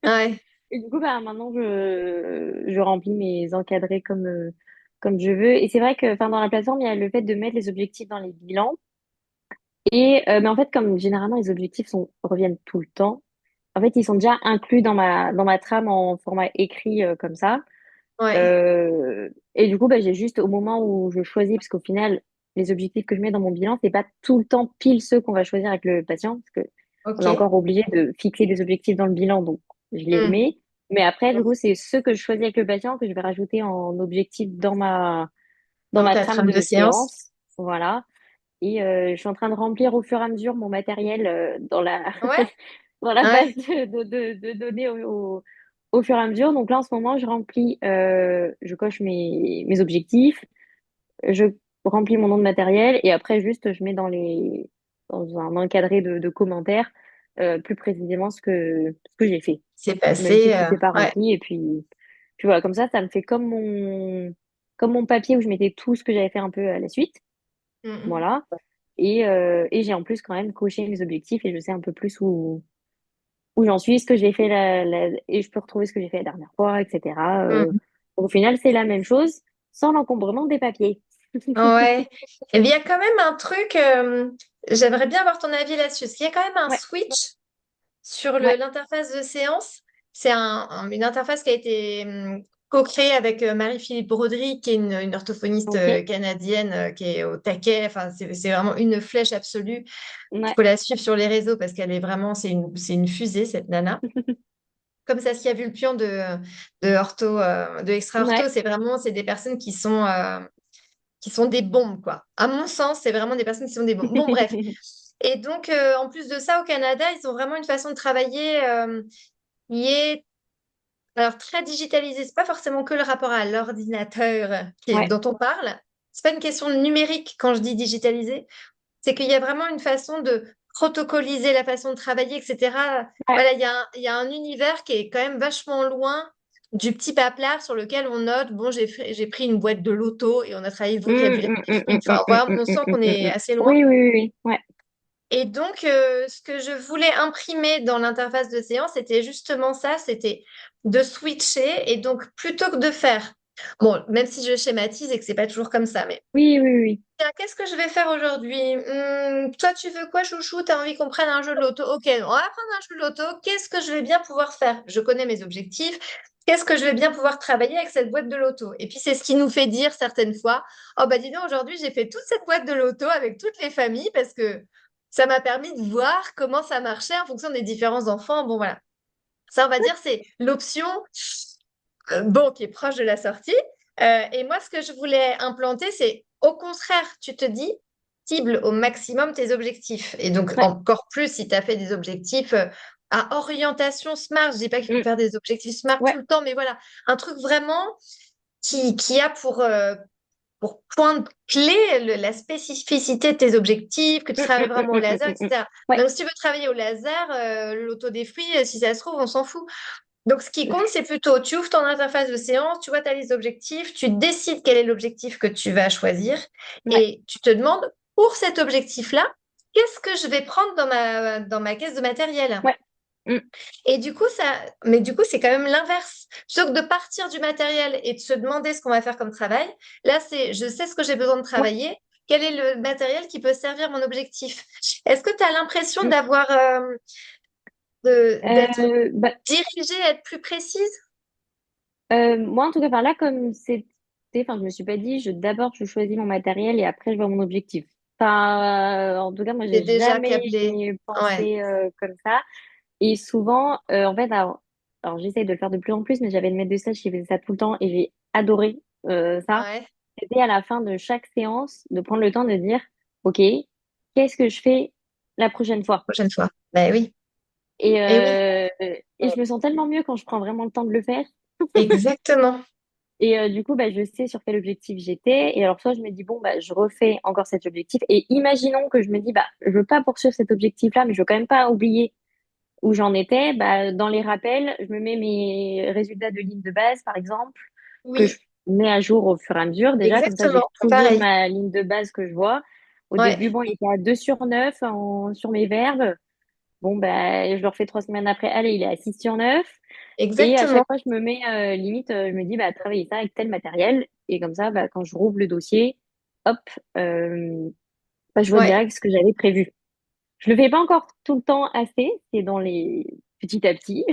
Ouais. Et du coup, bah, maintenant, je remplis mes encadrés comme je veux. Et c'est vrai que, enfin, dans la plateforme, il y a le fait de mettre les objectifs dans les bilans. Et, mais en fait, comme généralement, les objectifs reviennent tout le temps, en fait, ils sont déjà inclus dans ma trame en format écrit, comme ça. Ouais. Et du coup, bah, j'ai juste au moment où je choisis, parce qu'au final, les objectifs que je mets dans mon bilan, c'est pas tout le temps pile ceux qu'on va choisir avec le patient, parce que on est Ok. encore obligé de fixer des objectifs dans le bilan, donc je les Mm. mets. Mais après, du coup, c'est ceux que je choisis avec le patient que je vais rajouter en objectif dans Dans ma ta trame trame de de séance. séance. Voilà. Et je suis en train de remplir au fur et à mesure mon matériel dans la Ouais. dans la Ouais. base de données au fur et à mesure. Donc là, en ce moment, je coche mes objectifs, je remplis mon nom de matériel et après, juste, je mets dans un encadré de commentaires plus précisément ce que j'ai fait, C'est même si passé. tout n'est pas Ouais. rempli. Et puis voilà, comme ça me fait comme mon papier où je mettais tout ce que j'avais fait un peu à la suite. Mm. Voilà. Et j'ai en plus quand même coché mes objectifs et je sais un peu plus où j'en suis, ce que j'ai fait et je peux retrouver ce que j'ai fait la dernière fois, etc. Mm. Au final, c'est la même chose sans l'encombrement des papiers. Ouais. Et bien, il y a quand même un truc, j'aimerais bien avoir ton avis là-dessus. Parce qu'il y a quand même un Ouais, switch sur ouais, l'interface de séance. C'est une interface qui a été co-créée avec Marie-Philippe Broderick, qui est une orthophoniste ok, canadienne qui est au taquet. Enfin, c'est vraiment une flèche absolue. Il ouais. faut la suivre sur les réseaux parce qu'elle est vraiment, c'est une fusée, cette nana. Comme ça, Saskia Vulpian de ortho, de extra ortho, Ouais. c'est des personnes qui sont des bombes, quoi. À mon sens, c'est vraiment des personnes qui sont des bombes. Bon, bref. Et donc, en plus de ça, au Canada, ils ont vraiment une façon de travailler qui est alors très digitalisée. C'est pas forcément que le rapport à l'ordinateur Ouais. dont on parle. C'est pas une question de numérique quand je dis digitalisé. C'est qu'il y a vraiment une façon de protocoliser la façon de travailler, etc. Ouais. Voilà, il y a un univers qui est quand même vachement loin du petit paplard sur lequel on note, bon, j'ai pris une boîte de loto et on a travaillé le vocabulaire des fruits. Enfin, voilà, on sent qu'on est assez loin. Oui, oui, oui, oui. Ouais. Et donc, ce que je voulais imprimer dans l'interface de séance, c'était justement ça, c'était de switcher. Et donc, plutôt que de faire, bon, même si je schématise et que c'est pas toujours comme ça, mais Oui, oui, oui. tiens, qu'est-ce que je vais faire aujourd'hui? Toi, tu veux quoi, chouchou? T'as envie qu'on prenne un jeu de loto? Ok, on va prendre un jeu de loto. Qu'est-ce que je vais bien pouvoir faire? Je connais mes objectifs. Qu'est-ce que je vais bien pouvoir travailler avec cette boîte de loto? Et puis, c'est ce qui nous fait dire certaines fois, oh bah dis donc, aujourd'hui, j'ai fait toute cette boîte de loto avec toutes les familles parce que ça m'a permis de voir comment ça marchait en fonction des différents enfants. Bon, voilà. Ça, on va dire, c'est l'option bon, qui est proche de la sortie. Et moi, ce que je voulais implanter, c'est au contraire, tu te dis, cible au maximum tes objectifs. Et donc, Ouais. encore plus si tu as fait des objectifs à orientation smart. Je dis pas qu'il faut Mm. faire des objectifs smart tout Ouais. le temps, mais voilà, un truc vraiment qui a pour point de clé la spécificité de tes objectifs, que tu Mm, travailles mm, mm, vraiment au mm, laser, mm, mm, mm. etc. Ouais. Donc, si tu veux travailler au laser, le loto des fruits, si ça se trouve, on s'en fout. Donc, ce qui compte, c'est plutôt, tu ouvres ton interface de séance, tu vois ta liste d'objectifs, tu décides quel est l'objectif que tu vas choisir Ouais. et tu te demandes, pour cet objectif-là, qu'est-ce que je vais prendre dans ma caisse de matériel? Ouais. Mm. Et du coup, mais du coup, c'est quand même l'inverse. Plutôt que de partir du matériel et de se demander ce qu'on va faire comme travail, là, c'est, je sais ce que j'ai besoin de Ouais. travailler. Quel est le matériel qui peut servir mon objectif? Est-ce que tu as l'impression Mm. d'être Bah, dirigée, être plus précise? moi, en tout cas, par là, comme enfin, je me suis pas dit, d'abord, je choisis mon matériel et après, je vois mon objectif. Enfin, en tout cas, moi, C'est j'ai déjà jamais câblé. Ouais, pensé comme ça. Et souvent, en fait, alors j'essaye de le faire de plus en plus, mais j'avais une maître de stage qui faisait ça tout le temps et j'ai adoré ça. ouais, C'était à la fin de chaque séance de prendre le temps de dire, OK, qu'est-ce que je fais la prochaine fois? prochaine fois. Ben oui. Et, Et oui, je me sens tellement mieux quand je prends vraiment le temps de le faire. exactement. Et du coup, bah, je sais sur quel objectif j'étais. Et alors, soit je me dis, bon, bah, je refais encore cet objectif. Et imaginons que je me dis, bah, je veux pas poursuivre cet objectif-là, mais je veux quand même pas oublier où j'en étais. Bah, dans les rappels, je me mets mes résultats de ligne de base, par exemple, que je, Oui, mets à jour au fur et à mesure. Déjà, comme ça, j'ai Exactement, toujours pareil. ma ligne de base que je vois. Au début, Ouais, bon, il était à 2 sur 9 sur mes verbes. Bon, ben, je le refais 3 semaines après. Allez, il est à 6 sur 9. Et à exactement. chaque fois, je me mets limite, je me dis, bah, travailler ça avec tel matériel. Et comme ça, bah, quand je rouvre le dossier, hop, euh, bah, je vois Ouais. direct ce que j'avais prévu. Je le fais pas encore tout le temps assez, c'est dans les petit à petit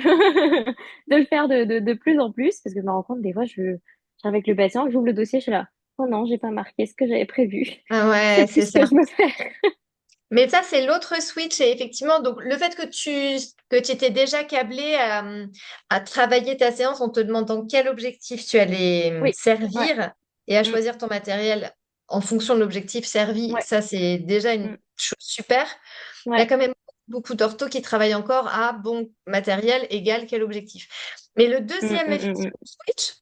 de le faire de plus en plus parce que je me rends compte des fois j'arrive avec le patient, j'ouvre le dossier, je suis là. Oh non, j'ai pas marqué ce que j'avais prévu. Ah Je sais ouais, plus c'est ce que ça. je veux faire. Mais ça, c'est l'autre switch. Et effectivement, donc le fait que tu étais déjà câblé à travailler ta séance en te demandant quel objectif tu allais Oui, ouais, servir et à mm, choisir ton matériel en fonction de l'objectif servi, ouais, ça, c'est déjà une mm, chose super. Il y a ouais, quand même beaucoup d'orthos qui travaillent encore à bon matériel égal quel objectif. Mais le mm, deuxième mm, mm, effectivement, switch,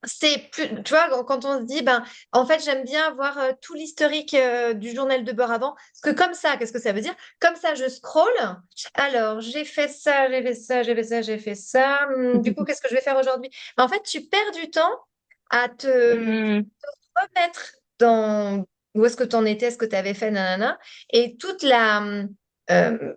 c'est plus, tu vois, quand on se dit, ben, en fait, j'aime bien avoir tout l'historique du journal de bord avant, parce que comme ça, qu'est-ce que ça veut dire? Comme ça, je scrolle. Alors, j'ai fait ça, j'ai fait ça, j'ai fait ça, j'ai fait ça. Du coup, mm. qu'est-ce que je vais faire aujourd'hui? En fait, tu perds du temps à te Mm, remettre dans où est-ce que tu en étais, ce que tu avais fait, nanana, et euh,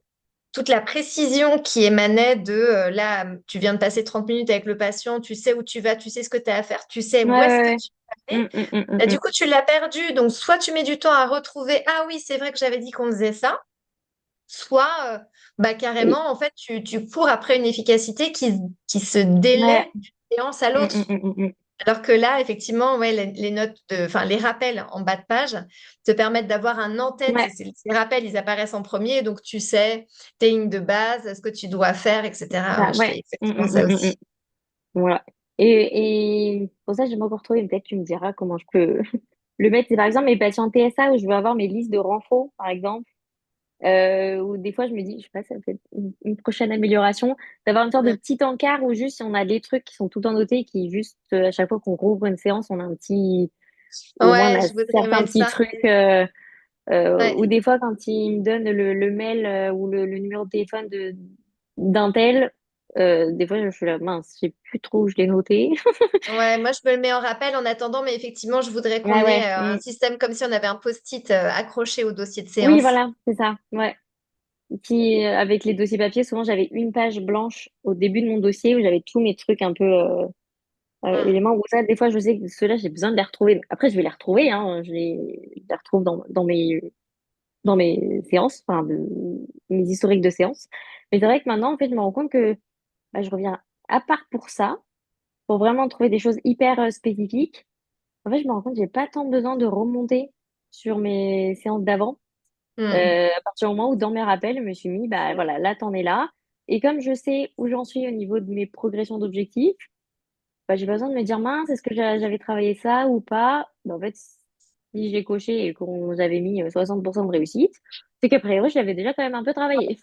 toute la précision qui émanait de là, tu viens de passer 30 minutes avec le patient, tu sais où tu vas, tu sais ce que tu as à faire, tu sais ouais, où est-ce que ouais, tu vas ouais. aller. Et Mm. du coup, tu l'as perdu. Donc, soit tu mets du temps à retrouver, ah oui, c'est vrai que j'avais dit qu'on faisait ça, soit bah, Et- carrément, en fait, tu cours après une efficacité qui se ouais. délaie d'une séance à l'autre. Mm. Alors que là, effectivement, ouais, les notes enfin, les rappels en bas de page te permettent d'avoir un en-tête. Ouais. Ces rappels, ils apparaissent en premier, donc tu sais tes lignes de base, ce que tu dois faire, etc. Ça, Ouais, je ouais. fais exactement ça aussi. Voilà. Et pour ça, j'aime encore trouver, peut-être tu me diras comment je peux le mettre. C'est par exemple mes patients TSA où je veux avoir mes listes de renfo, par exemple. Ou des fois, je me dis, je sais pas, ça peut être une prochaine amélioration, d'avoir une sorte de Mm. petit encart où juste, si on a des trucs qui sont tout le temps notés, qui juste, à chaque fois qu'on rouvre une séance, on a un petit, ou au moins on Ouais, a je voudrais certains mettre petits ça. trucs, ou Ouais. des fois, quand ils me donnent le mail ou le numéro de téléphone d'un tel, des fois, je suis là, mince, je sais plus trop où je l'ai noté. Ouais, moi je me le mets en rappel en attendant, mais effectivement, je voudrais qu'on Ouais, ait ouais. un système comme si on avait un post-it accroché au dossier de Oui, séance. voilà, c'est ça. Ouais. Puis avec les dossiers papier, souvent j'avais une page blanche au début de mon dossier où j'avais tous mes trucs un peu Mm. éléments. Où ça, des fois, je sais que ceux-là, j'ai besoin de les retrouver. Après, je vais les retrouver, hein. Je les retrouve dans mes séances, enfin, mes historiques de séances. Mais c'est vrai que maintenant, en fait, je me rends compte que bah, je reviens à part pour ça, pour vraiment trouver des choses hyper spécifiques. En fait, je me rends compte que j'ai pas tant besoin de remonter sur mes séances d'avant. Mm. À partir du moment où dans mes rappels, je me suis mis, bah voilà, là t'en es là. Et comme je sais où j'en suis au niveau de mes progressions d'objectifs, bah, j'ai pas besoin de me dire, mince, est-ce que j'avais travaillé ça ou pas? Bah, en fait, si j'ai coché et qu'on j'avais mis 60% de réussite, c'est qu'a priori, je l'avais déjà quand même un peu travaillé.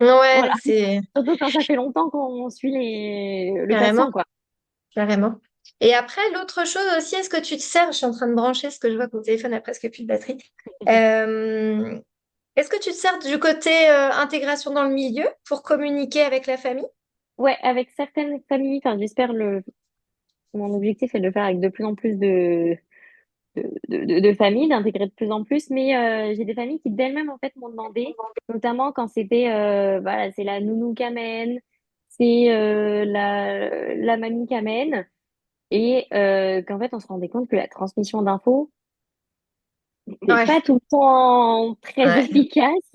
Ouais, Voilà. c'est Surtout quand ça fait longtemps qu'on suit le carrément. patient, quoi. Carrément. Et après, l'autre chose aussi, est-ce que tu te sers, je suis en train de brancher ce que je vois que mon téléphone a presque plus de batterie. Euh, Est-ce que tu te sers du côté intégration dans le milieu pour communiquer avec la famille? Ouais, avec certaines familles, enfin, j'espère mon objectif est de le faire avec de plus en plus de familles, d'intégrer de plus en plus, mais j'ai des familles qui d'elles-mêmes en fait m'ont demandé, notamment quand c'était voilà, c'est la nounou qui amène, c'est la mamie qui amène, et qu'en fait on se rendait compte que la transmission d'infos n'était Ouais, pas tout le temps très ouais, efficace.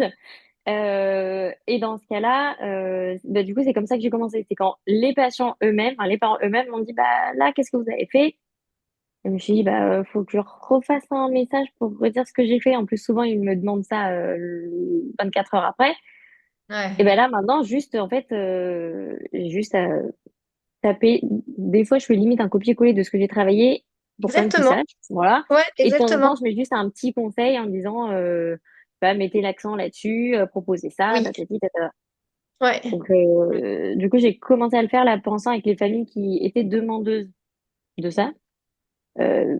Et dans ce cas-là, bah, du coup c'est comme ça que j'ai commencé. C'est quand les patients eux-mêmes, enfin, les parents eux-mêmes m'ont dit bah là qu'est-ce que vous avez fait? Je me suis dit, bah, faut que je refasse un message pour redire ce que j'ai fait. En plus, souvent, ils me demandent ça 24 heures après. Et ouais. ben là, maintenant, juste, en fait, j'ai juste à taper. Des fois, je fais limite un copier-coller de ce que j'ai travaillé pour quand même qu'ils Exactement. sachent. Voilà. Ouais, Et de temps en temps, exactement. je mets juste un petit conseil en disant, bah, mettez l'accent là-dessus, proposez ça, Oui, tatati, tatata. ouais. Donc, du coup, j'ai commencé à le faire là, pensant avec les familles qui étaient demandeuses de ça. Euh,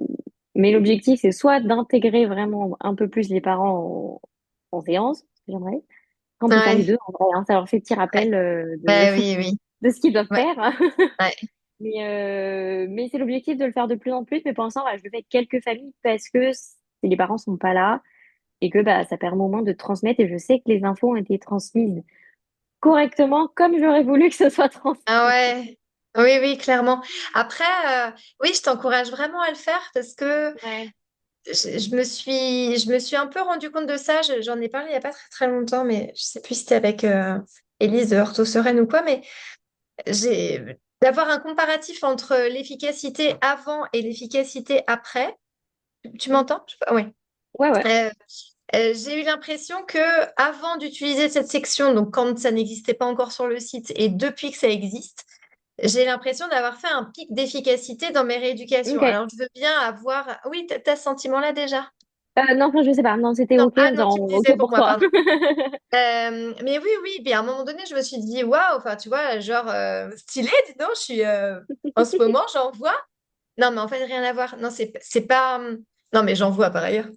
mais l'objectif, c'est soit d'intégrer vraiment un peu plus les parents en séance, ce que j'aimerais. On peut faire les Ouais, deux, en vrai, hein, ça leur fait petit ouais. rappel Ouais, oui, oui. de ce qu'ils doivent Ouais, faire. ouais. Mais c'est l'objectif de le faire de plus en plus. Mais pour l'instant, voilà, je le fais avec quelques familles parce que les parents sont pas là et que bah, ça permet au moins de transmettre. Et je sais que les infos ont été transmises correctement comme j'aurais voulu que ce soit Ah transmis. ouais, oui, oui, clairement. Après, oui, je t'encourage vraiment à le faire parce que Ouais. je me suis un peu rendu compte de ça. J'en ai parlé il n'y a pas très très longtemps, mais je sais plus si c'était avec Élise de Horto Sereine ou quoi, mais j'ai d'avoir un comparatif entre l'efficacité avant et l'efficacité après. Tu m'entends? Oui. Ouais, ouais. J'ai eu l'impression que avant d'utiliser cette section, donc quand ça n'existait pas encore sur le site et depuis que ça existe, j'ai l'impression d'avoir fait un pic d'efficacité dans mes rééducations. Ok. Alors, je veux bien avoir... Oui, t'as ce sentiment-là déjà? Non, enfin, je sais pas. Non, c'était Non, OK, ah non, tu me genre, disais OK pour pour moi, toi. pardon. Mais oui, oui, puis à un moment donné, je me suis dit, waouh, enfin, tu vois, genre, stylé, dis donc, je suis... en ce moment, j'en vois. Non, mais en fait, rien à voir. Non, c'est pas... Non, mais j'en vois par ailleurs.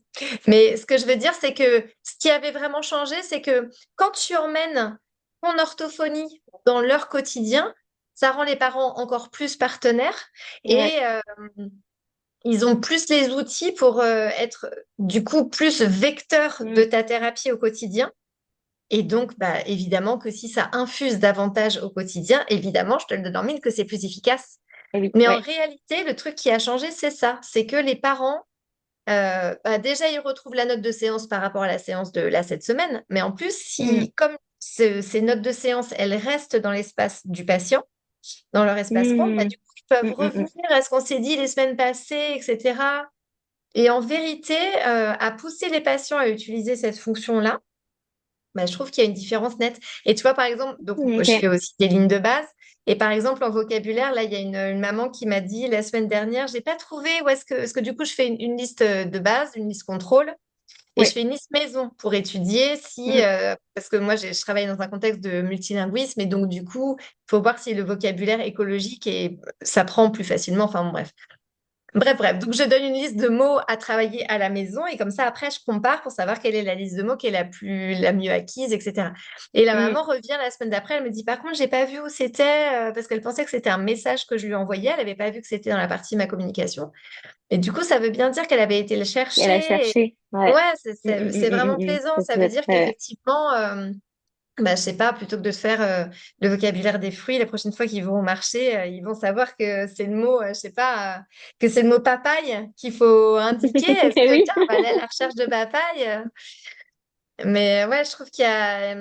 Mais ce que je veux dire, c'est que ce qui avait vraiment changé, c'est que quand tu emmènes ton orthophonie dans leur quotidien, ça rend les parents encore plus partenaires Ouais. et ils ont plus les outils pour être du coup plus vecteurs de Mm. ta thérapie au quotidien. Et donc, bah, évidemment que si ça infuse davantage au quotidien, évidemment, je te le donne en mille que c'est plus efficace. Eh oui, Mais en ouais. réalité, le truc qui a changé, c'est ça. C'est que les parents bah, déjà, ils retrouvent la note de séance par rapport à la séance de là cette semaine. Mais en plus, Mm. si, comme ces notes de séance, elles restent dans l'espace du patient, dans leur espace-temps, bah, Mm. du coup, ils peuvent Mm, mm, revenir mm. à ce qu'on s'est dit les semaines passées, etc. Et en vérité, à pousser les patients à utiliser cette fonction-là, bah, je trouve qu'il y a une différence nette. Et tu vois, par exemple, donc moi, je OK. fais aussi des lignes de base. Et par exemple, en vocabulaire, là, il y a une maman qui m'a dit la semaine dernière, j'ai pas trouvé où est-ce que, parce que du coup, je fais une liste de base, une liste contrôle. Et je Ouais. fais une liste maison pour étudier si, Mm. parce que moi, je travaille dans un contexte de multilinguisme et donc, du coup, il faut voir si le vocabulaire écologique et s'apprend plus facilement. Enfin, bon, bref. Bref, bref. Donc, je donne une liste de mots à travailler à la maison et comme ça, après, je compare pour savoir quelle est la liste de mots qui est la mieux acquise, etc. Et la Mm. maman revient la semaine d'après, elle me dit, par contre, j'ai pas vu où c'était parce qu'elle pensait que c'était un message que je lui envoyais. Elle n'avait pas vu que c'était dans la partie ma communication. Et du coup, ça veut bien dire qu'elle avait été le Elle a chercher. cherché. Ouais. Ouais, Mm, mm, c'est vraiment mm. plaisant. Ça, Ça ça va veut être dire très... qu'effectivement, bah, je sais pas, plutôt que de faire le vocabulaire des fruits, la prochaine fois qu'ils vont au marché, ils vont savoir que c'est le mot, je sais pas, que c'est le mot papaye qu'il faut indiquer. Est-ce Eh que, oui. tiens, on va aller à la recherche de papaye? Mais ouais, je trouve qu'il y a,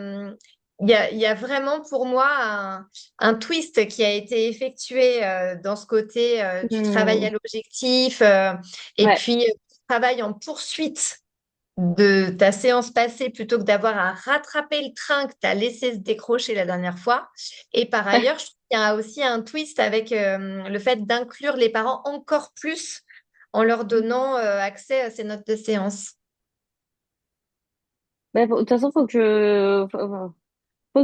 il y a vraiment pour moi un twist qui a été effectué dans ce côté du travail à Mm. l'objectif et Ouais. puis du travail en poursuite de ta séance passée plutôt que d'avoir à rattraper le train que tu as laissé se décrocher la dernière fois. Et par ailleurs, je trouve qu'il y a aussi un twist avec le fait d'inclure les parents encore plus en leur donnant accès à ces notes de séance. Bah, de toute façon, faut que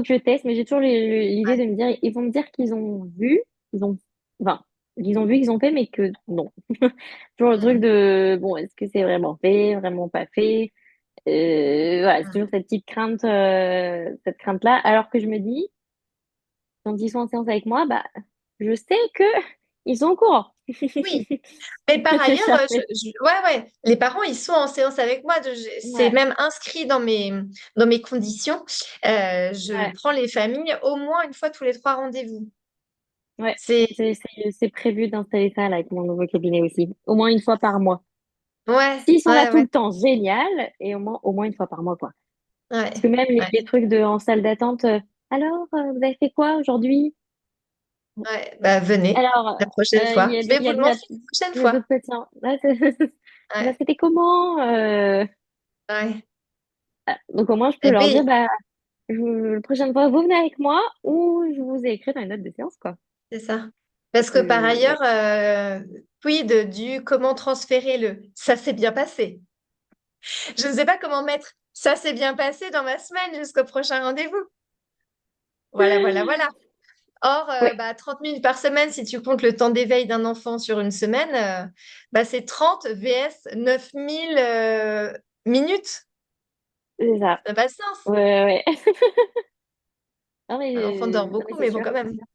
je teste, mais j'ai toujours l'idée Ouais. de me dire, ils vont me dire qu'ils ont vu, ils ont, enfin, qu'ils ont vu, qu'ils ont fait, mais que non. Toujours le truc Mm, de, bon, est-ce que c'est vraiment fait, vraiment pas fait? Voilà, c'est mm. toujours cette petite crainte, cette crainte-là, alors que je me dis, quand ils sont en séance avec moi, bah, je sais que ils sont au courant. Oui, mais par C'est ailleurs, ça. ouais, ouais, les parents, ils sont en séance avec moi. C'est Ouais, même inscrit dans mes conditions. Je ouais, prends les familles au moins une fois tous les 3 rendez-vous. ouais. C'est, C'est prévu d'installer ça là, avec mon nouveau cabinet aussi, au moins une fois par mois. ouais, S'ils sont là ouais, tout ouais, le temps, génial, et au moins une fois par mois, quoi. Parce que ouais, même ouais, les trucs en salle d'attente, alors, vous avez fait quoi aujourd'hui? ouais. Bah, venez Alors, la prochaine fois. Je vais il y vous a le de la, montrer la prochaine il y a fois. d'autres patients. Là, là, Ouais, c'était comment? ouais. Donc, au moins, je peux Et leur dire, puis, bah, la prochaine fois, vous venez avec moi ou je vous ai écrit dans les notes de séance, quoi. c'est ça. Parce que par Ouais. ailleurs, quid du comment transférer le ça s'est bien passé. Je ne sais pas comment mettre ça s'est bien passé dans ma semaine jusqu'au prochain rendez-vous. Voilà, voilà, voilà. Or, Ouais, bah, 30 minutes par semaine, si tu comptes le temps d'éveil d'un enfant sur une semaine, bah, c'est 30 vs 9000 minutes. c'est ça. Ça n'a pas de sens. Ouais, ouais. Un enfant dort Non, mais beaucoup, c'est mais bon, sûr, quand c'est même. sûr.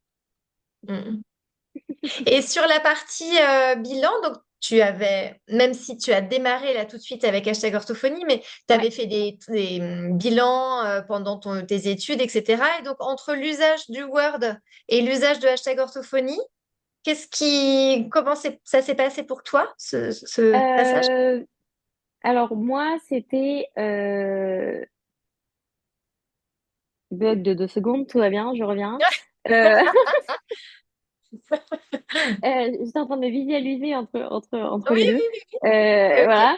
Mm. Et sur la partie bilan, donc tu avais, même si tu as démarré là tout de suite avec hashtag orthophonie, mais tu Ouais. avais fait des bilans pendant tes études, etc. Et donc entre l'usage du Word et l'usage de hashtag orthophonie, comment ça s'est passé pour toi, ce passage? Euh, alors moi, c'était bug de 2 secondes, tout va bien, je reviens. Euh, j'étais en train de me visualiser entre Oui, les deux. oui, ok. Voilà.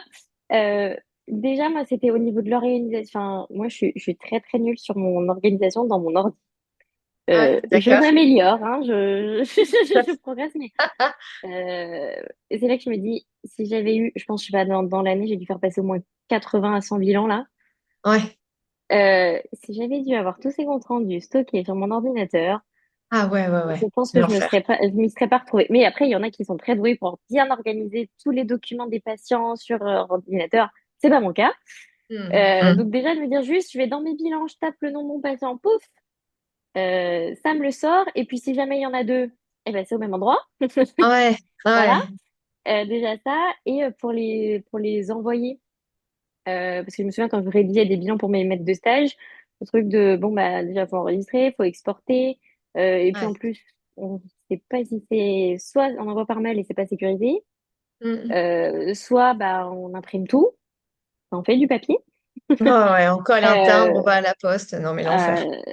Euh, déjà, moi, c'était au niveau de l'organisation. Enfin, moi, je suis très, très nulle sur mon organisation dans mon ordi. Ouais, Je d'accord. m'améliore, hein, je progresse, mais et c'est là que je me dis, si j'avais eu, je pense, je sais pas, dans l'année, j'ai dû faire passer au moins 80 à 100 bilans là. Ouais. Si j'avais dû avoir tous ces comptes rendus stockés sur mon ordinateur, Ah ouais, ouais, je ouais. pense C'est que l'enfer. je m'y serais pas retrouvée. Mais après, il y en a qui sont très doués pour bien organiser tous les documents des patients sur ordinateur. C'est pas mon cas. Hmm, hmm. Donc déjà, de me dire juste, je vais dans mes bilans, je tape le nom de mon patient, pouf, ça me le sort. Et puis si jamais il y en a deux, eh ben, c'est au même endroit. Ouais, Voilà, ouais, déjà ça. Et pour les envoyer, parce que je me souviens quand je rédigeais des bilans pour mes maîtres de stage, le truc de, bon, bah déjà, faut enregistrer, faut exporter. Et puis en ouais. plus, on sait pas si c'est soit on envoie par mail et c'est pas sécurisé, Hmm. soit bah, on imprime tout, on fait du papier. Ouais, ouais, on colle un timbre, on Euh, va à la poste. Non, mais l'enfer. euh,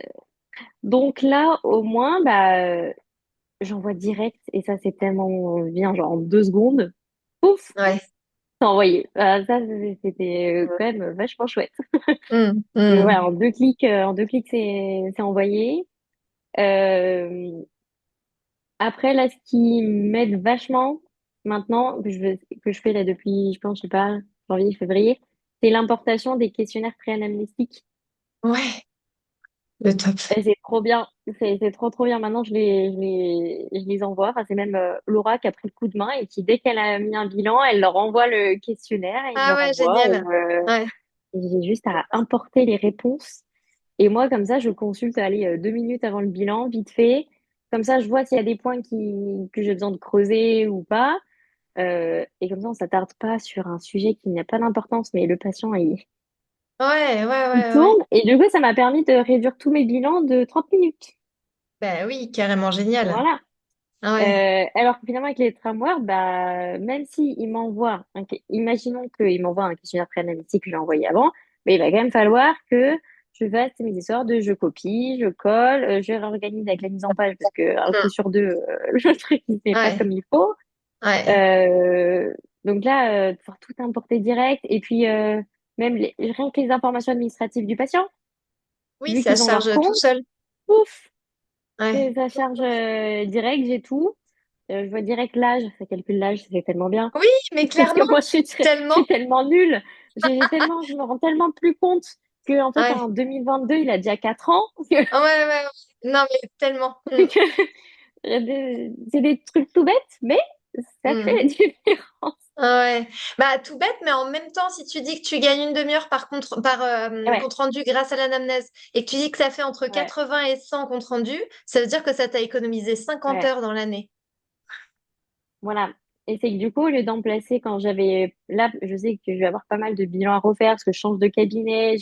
donc là, au moins, bah, j'envoie direct et ça, c'est tellement bien, genre en 2 secondes, pouf, Ouais. c'est envoyé. Ça, c'était quand même vachement chouette. Hmm, Ouais, hmm. en deux clics, c'est envoyé. Euh, Après, là, ce qui m'aide vachement maintenant, que je fais là depuis, je pense, je sais pas, janvier, février, c'est l'importation des questionnaires pré-anamnéstiques. Ouais, le top. Et c'est trop bien. C'est trop, trop bien. Maintenant, je les envoie. Enfin, c'est même Laura qui a pris le coup de main et qui, dès qu'elle a mis un bilan, elle leur envoie le questionnaire et ils Ah leur ouais, envoient. génial. Ouais. J'ai juste à importer les réponses. Et moi, comme ça, je consulte, allez, 2 minutes avant le bilan, vite fait. Comme ça, je vois s'il y a des points que j'ai besoin de creuser ou pas. Et comme ça, on s'attarde pas sur un sujet qui n'a pas d'importance, mais le patient, Ouais, ouais, il ouais, ouais. tourne. Et du coup, ça m'a permis de réduire tous mes bilans de 30 minutes. Ben oui, carrément génial. Voilà. Ah ouais. Alors que finalement, avec les tramways, bah, même si il m'envoie, imaginons qu'il m'envoie un questionnaire préanalytique que j'ai envoyé avant, mais il va quand même falloir que je fasse mes histoires de je copie, je colle, je réorganise avec la mise en page parce que un Hmm. coup sur deux, le truc il se met pas Ouais, comme il faut. ouais. Euh, donc là, pouvoir tout importer direct et puis même rien que les informations administratives du patient, Oui, vu ça qu'ils se ont leur charge tout compte, seul. ouf, Ouais. ça charge direct, j'ai tout. Je vois direct l'âge, ça calcule l'âge, c'est tellement bien. Oui, mais Parce clairement, que moi, je tellement. suis tellement nulle. Je me rends tellement plus compte que, en fait, Ouais. en 2022, il a déjà 4 ans. Ouais, ouais, ouais. Non, mais tellement. Hmm, C'est des trucs tout bêtes, mais ça fait hmm. la différence. Ah ouais. Bah, tout bête, mais en même temps, si tu dis que tu gagnes une demi-heure par Ouais, compte rendu grâce à l'anamnèse et que tu dis que ça fait entre ouais, 80 et 100 comptes rendus, ça veut dire que ça t'a économisé 50 ouais. heures dans l'année. Voilà. Et c'est que du coup, au lieu d'en placer quand j'avais... Là, je sais que je vais avoir pas mal de bilans à refaire parce que je change de cabinet.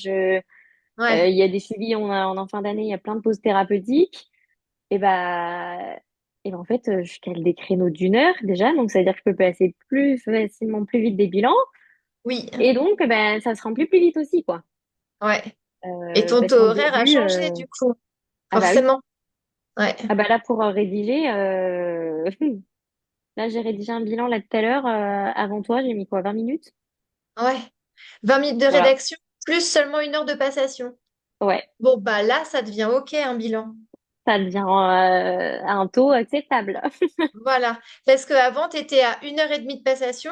Ouais. Il y a des suivis, on est en fin d'année, il y a plein de pauses thérapeutiques. Et bah, et ben en fait, je cale des créneaux d'1 heure déjà, donc ça veut dire que je peux passer plus facilement, plus vite des bilans. Oui. Et donc, ben, ça se remplit plus vite aussi, quoi. Ouais. Et ton Parce taux qu'au horaire a début, changé, du coup. ah bah oui, Forcément. Ouais. ah bah là pour rédiger, là j'ai rédigé un bilan là tout à l'heure. Avant toi, j'ai mis quoi, 20 minutes? Ouais. 20 minutes de Voilà, rédaction, plus seulement 1 heure de passation. ouais, Bon, bah là, ça devient OK, un bilan. ça devient un taux acceptable. Voilà. Parce qu'avant, tu étais à 1 heure et demie de passation,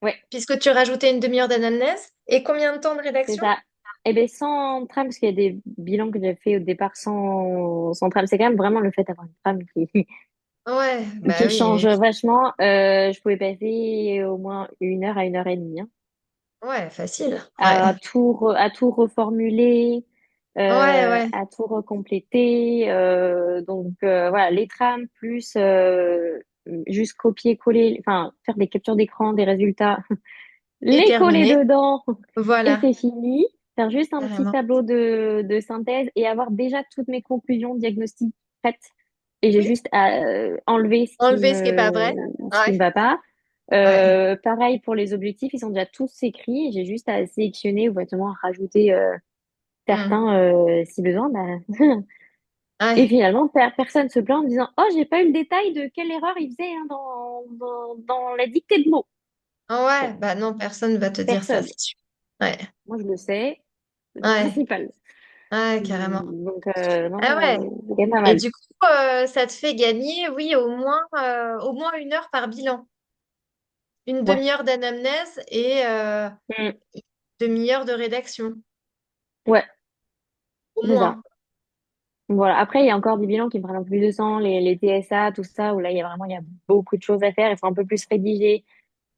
Ouais, puisque tu rajoutais une demi-heure d'anamnèse. Et combien de temps de c'est rédaction? ça. Et ben sans trame, parce qu'il y a des bilans que j'ai fait au départ sans trame, c'est quand même vraiment le fait d'avoir une trame qui, Ouais, bah qui change oui. vachement. Je pouvais passer au moins 1 heure à 1 heure et demie, hein, Ouais, facile. Ouais. à tout reformuler. Ouais, ouais. à tout recompléter. Donc voilà, les trams plus juste copier-coller, enfin faire des captures d'écran, des résultats, Et les coller terminé. dedans et Voilà, c'est fini. Faire juste un petit carrément. tableau de synthèse et avoir déjà toutes mes conclusions diagnostiques prêtes. Et j'ai Oui. juste à enlever Enlever ce qui est pas vrai. ce qui Ouais, ne va pas. ouais. Pareil pour les objectifs, ils sont déjà tous écrits. J'ai juste à sélectionner ou éventuellement à rajouter Hmm. certains si besoin. Bah, et Ouais. finalement, personne se plaint en disant, oh, j'ai pas eu le détail de quelle erreur il faisait hein, dans la dictée de mots. Ouais, Bon, bah non, personne va te dire ça, personne. c'est sûr. Ouais, Moi, je le sais. C'est le ouais, principal. ouais, carrément. Donc, non, Ah ouais. c'est quand même pas Et mal. du coup, ça te fait gagner, oui, au moins 1 heure par bilan. Une Ouais. demi-heure d'anamnèse et Mm. demi-heure de rédaction. Ouais, Au c'est ça. moins. Voilà. Après, il y a encore des bilans qui me prennent un peu plus de temps, les TSA, tout ça, où là, il y a beaucoup de choses à faire. Il faut un peu plus rédiger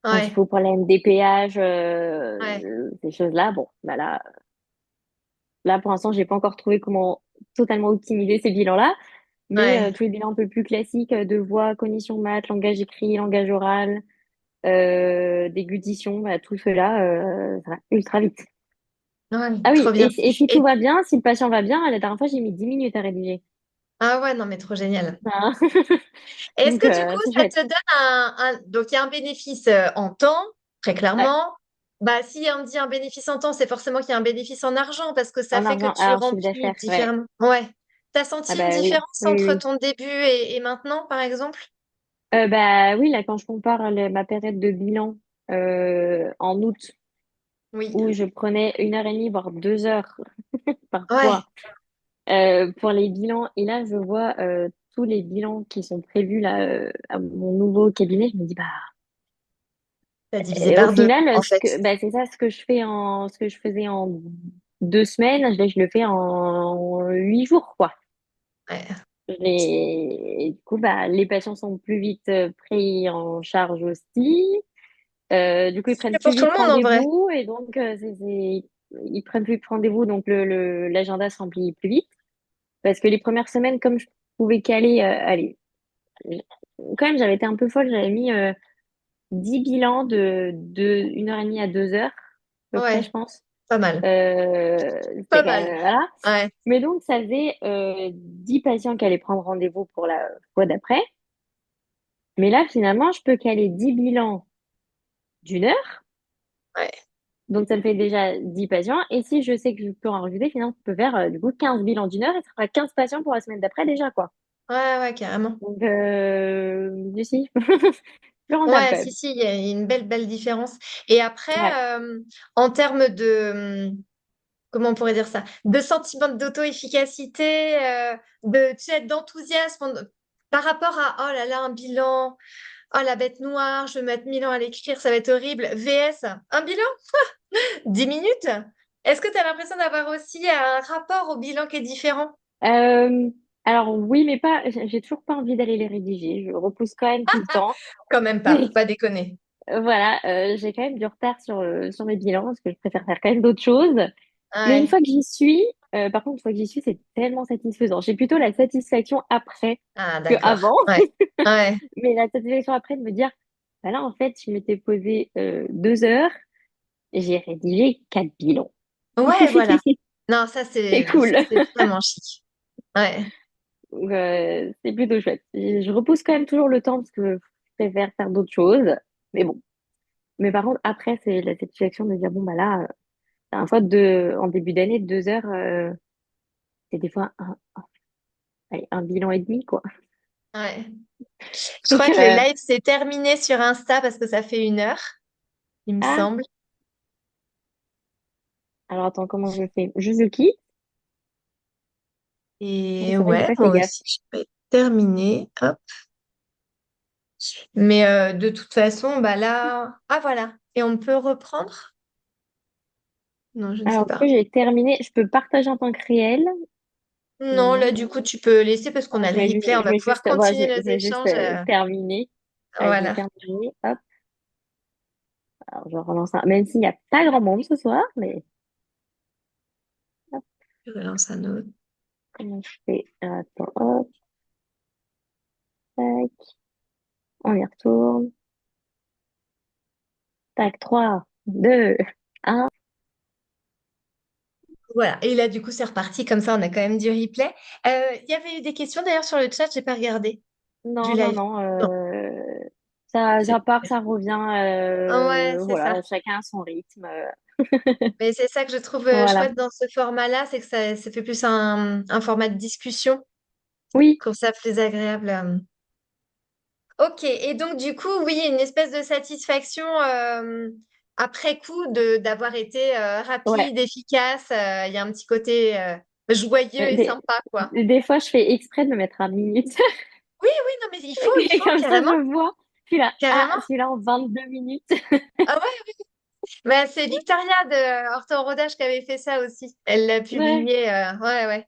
quand il Ouais, faut pour la MDPH, ouais, ces choses-là. Bon, bah là, pour l'instant, j'ai pas encore trouvé comment totalement optimiser ces bilans-là. Mais ouais. tous les bilans un peu plus classiques de voix, cognition maths, langage écrit, langage oral, déglutition, bah, tout cela, ça va ultra vite. Ouais, Ah trop oui, bien. et si tout Et, va bien, si le patient va bien, la dernière fois, j'ai mis 10 minutes à rédiger. ah ouais, non, mais trop génial. Hein. Est-ce Donc, que du coup, c'est ça te chouette. donne Donc, il y a un bénéfice en temps, très Ouais, clairement. Bah, si on dit un bénéfice en temps, c'est forcément qu'il y a un bénéfice en argent parce que ça en fait que argent, tu alors chiffre remplis d'affaires, ouais. différemment. Ouais. T'as Ah senti une bah oui, différence oui, oui. entre Oui. ton début et maintenant, par exemple? Bah oui, là, quand je compare ma période de bilan en août, Oui. où je prenais 1 heure et demie, voire 2 heures Ouais. parfois pour les bilans. Et là, je vois tous les bilans qui sont prévus là à mon nouveau cabinet. Je me dis, bah, T'as divisé au par deux, final, en fait. bah, c'est ça ce que je faisais en 2 semaines, là, je le fais en 8 jours, quoi. Ouais. Et du coup, bah, les patients sont plus vite pris en charge aussi. Du coup, ils prennent C'est plus pour tout vite le monde, en vrai. rendez-vous et donc ils prennent plus vite rendez-vous, donc l'agenda se remplit plus vite. Parce que les premières semaines, comme je pouvais caler, allez, quand même, j'avais été un peu folle, j'avais mis 10 bilans de 1 heure et demie à 2 heures, à peu près, je Ouais. pense. Pas mal. C'était Pas quand mal. même, voilà. Ouais. Mais donc, ça faisait 10 patients qui allaient prendre rendez-vous pour la fois d'après. Mais là, finalement, je peux caler 10 bilans d'1 heure. Ouais. Donc, ça me fait déjà 10 patients. Et si je sais que je peux en rajouter, finalement, je peux faire du coup 15 bilans d'1 heure et ça fera 15 patients pour la semaine d'après déjà, quoi. Ouais, ouais, carrément. Donc, du si, plus rentable Ouais, quand si, même. si, il y a une belle différence. Et Ouais. après, en termes de, comment on pourrait dire ça, de sentiment d'auto-efficacité, tu sais, d'enthousiasme par rapport à, oh là là, un bilan, oh la bête noire, je vais mettre 1000 ans à l'écrire, ça va être horrible. VS, un bilan, 10 minutes. Est-ce que tu as l'impression d'avoir aussi un rapport au bilan qui est différent? Euh, alors, oui, mais pas, j'ai toujours pas envie d'aller les rédiger. Je repousse quand même tout le temps. Quand même pas, faut pas déconner. Voilà, j'ai quand même du retard sur mes bilans parce que je préfère faire quand même d'autres choses. Mais une Ouais. fois que j'y suis, par contre, une fois que j'y suis, c'est tellement satisfaisant. J'ai plutôt la satisfaction après Ah, que d'accord. avant. Ouais. Ouais. Mais la satisfaction après de me dire, bah là, en fait, je m'étais posé 2 heures et j'ai rédigé 4 bilans. Ouais, voilà. Non, C'est ça, cool. c'est vraiment chic. Ouais. Donc, c'est plutôt chouette. Je repousse quand même toujours le temps parce que je préfère faire d'autres choses. Mais bon. Mais par contre, après, c'est la satisfaction de dire, bon, bah là, en début d'année, 2 heures, c'est des fois allez, un bilan et demi, quoi. Ouais. Je Donc, crois que le live s'est terminé sur Insta parce que ça fait 1 heure, il me ah, semble. alors attends, comment je fais? Je quitte. Et C'est vrai que j'ai ouais, pas fait moi gaffe. aussi, je vais terminer. Hop. Mais de toute façon, bah là. Ah voilà. Et on peut reprendre? Non, je ne sais Alors, du coup, pas. j'ai terminé. Je peux partager en tant que réel. Non, là, Non. du coup, tu peux laisser parce qu'on Bon, a le replay. On je va vais pouvoir juste, voilà, continuer nos je vais juste échanges. terminer. Allez, j'ai Voilà. terminé. Hop. Alors, je relance un. Même s'il n'y a pas grand monde ce soir, mais hop. Je relance un autre. Comment je fais? Attends, hop, tac, on y retourne. Tac, 3, 2, 1. Voilà. Et là, du coup, c'est reparti. Comme ça, on a quand même du replay. Il y avait eu des questions d'ailleurs sur le chat, j'ai pas regardé du Non, non, live. non. Non, Ça c'est part, ça revient. ouais, c'est ça. Voilà, chacun à son rythme. Mais c'est ça que je trouve Voilà. chouette dans ce format-là, c'est que ça fait plus un format de discussion, Oui, comme ça plus agréable. Ok, et donc du coup, oui, une espèce de satisfaction après coup de d'avoir été ouais. rapide, efficace. Il y a un petit côté joyeux et Des, sympa, quoi. des fois, je fais exprès de me mettre à minutes. Oui, oui, non, mais il Et faut, comme ça, carrément, je vois. Puis là, ah, carrément. celui-là en 22 minutes. Ah ouais, bah, c'est Victoria de Horton Rodage qui avait fait ça aussi. Elle l'a Ouais. publié, ouais, ouais.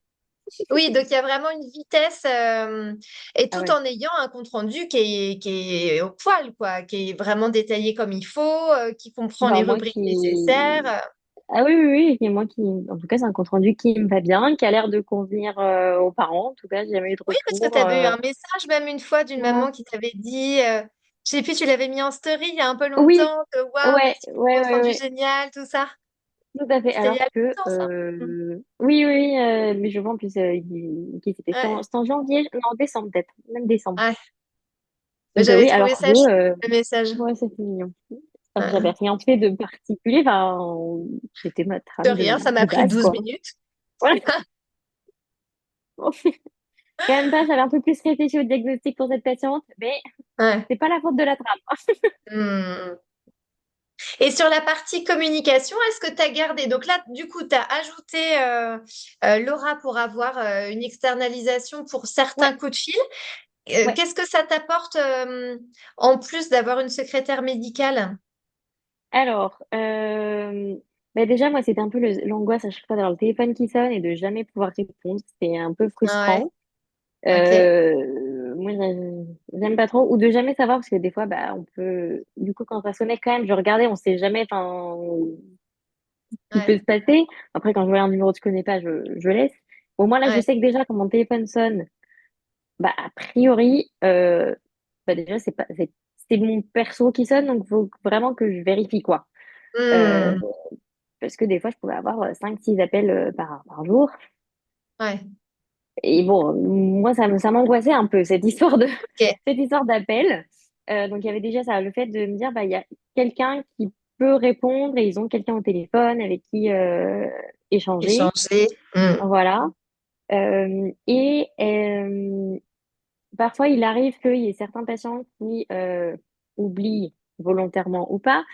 Oui, donc il y a vraiment une vitesse et Ah tout ouais. en ayant un compte-rendu qui est au poil, quoi, qui est vraiment détaillé comme il faut, qui comprend Bah, les moi rubriques qui. nécessaires. Ah oui, oui, oui. Et moi qui. En tout cas, c'est un compte-rendu qui me va bien, qui a l'air de convenir aux parents. En tout cas, j'ai jamais eu de Oui, parce que tu retour. avais eu un message même une fois d'une Ouais. maman qui t'avait dit, je sais plus, tu l'avais mis en story il y a un peu Oui, longtemps, que waouh, ouais, merci pour le ouais, compte ouais, rendu ouais. génial, tout ça. Tout à fait. C'était il y a Alors que, longtemps, ça. Mm. oui, oui, mais je vois en plus, c'était Ouais, c'était en janvier, non, en décembre peut-être, même décembre. ouais. Mais Donc j'avais oui, trouvé alors que, ça chou, le message. ouais, c'était mignon. Alors, j'avais Ouais. rien fait de particulier, enfin, c'était ma De trame rien, ça m'a de pris base, 12 quoi. minutes. Voilà. Bon, quand même pas, j'avais un peu plus réfléchi au diagnostic pour cette patiente, mais Ouais. c'est pas la faute de la trame. Hmm. Et sur la partie communication, est-ce que tu as gardé? Donc là, du coup, tu as ajouté Laura pour avoir une externalisation pour Ouais, certains coups de fil. ouais. Qu'est-ce que ça t'apporte en plus d'avoir une secrétaire médicale? Alors, bah déjà, moi, c'était un peu l'angoisse à chaque fois d'avoir le téléphone qui sonne et de jamais pouvoir répondre. C'était un peu Ouais, frustrant. ok. Moi, j'aime pas trop, ou de jamais savoir, parce que des fois, bah, on peut, du coup, quand ça sonnait quand même, je regardais, on sait jamais, enfin, ce qui peut Ouais, se passer. Après, quand je vois un numéro que je connais pas, je laisse. Au moins, là, je ouais. sais que déjà, quand mon téléphone sonne, bah, a priori, bah, déjà, c'est mon perso qui sonne, donc faut vraiment que je vérifie, quoi. Euh, Hmm. parce que des fois, je pouvais avoir 5 6 appels par jour. Ouais, Et bon, moi, ça m'angoissait un peu, cette histoire ok. cette histoire d'appel. Donc, il y avait déjà ça, le fait de me dire, bah, il y a quelqu'un qui peut répondre et ils ont quelqu'un au téléphone avec qui échanger. Échanger. Hmm. Voilà. Et parfois, il arrive qu'il y ait certains patients qui oublient volontairement ou pas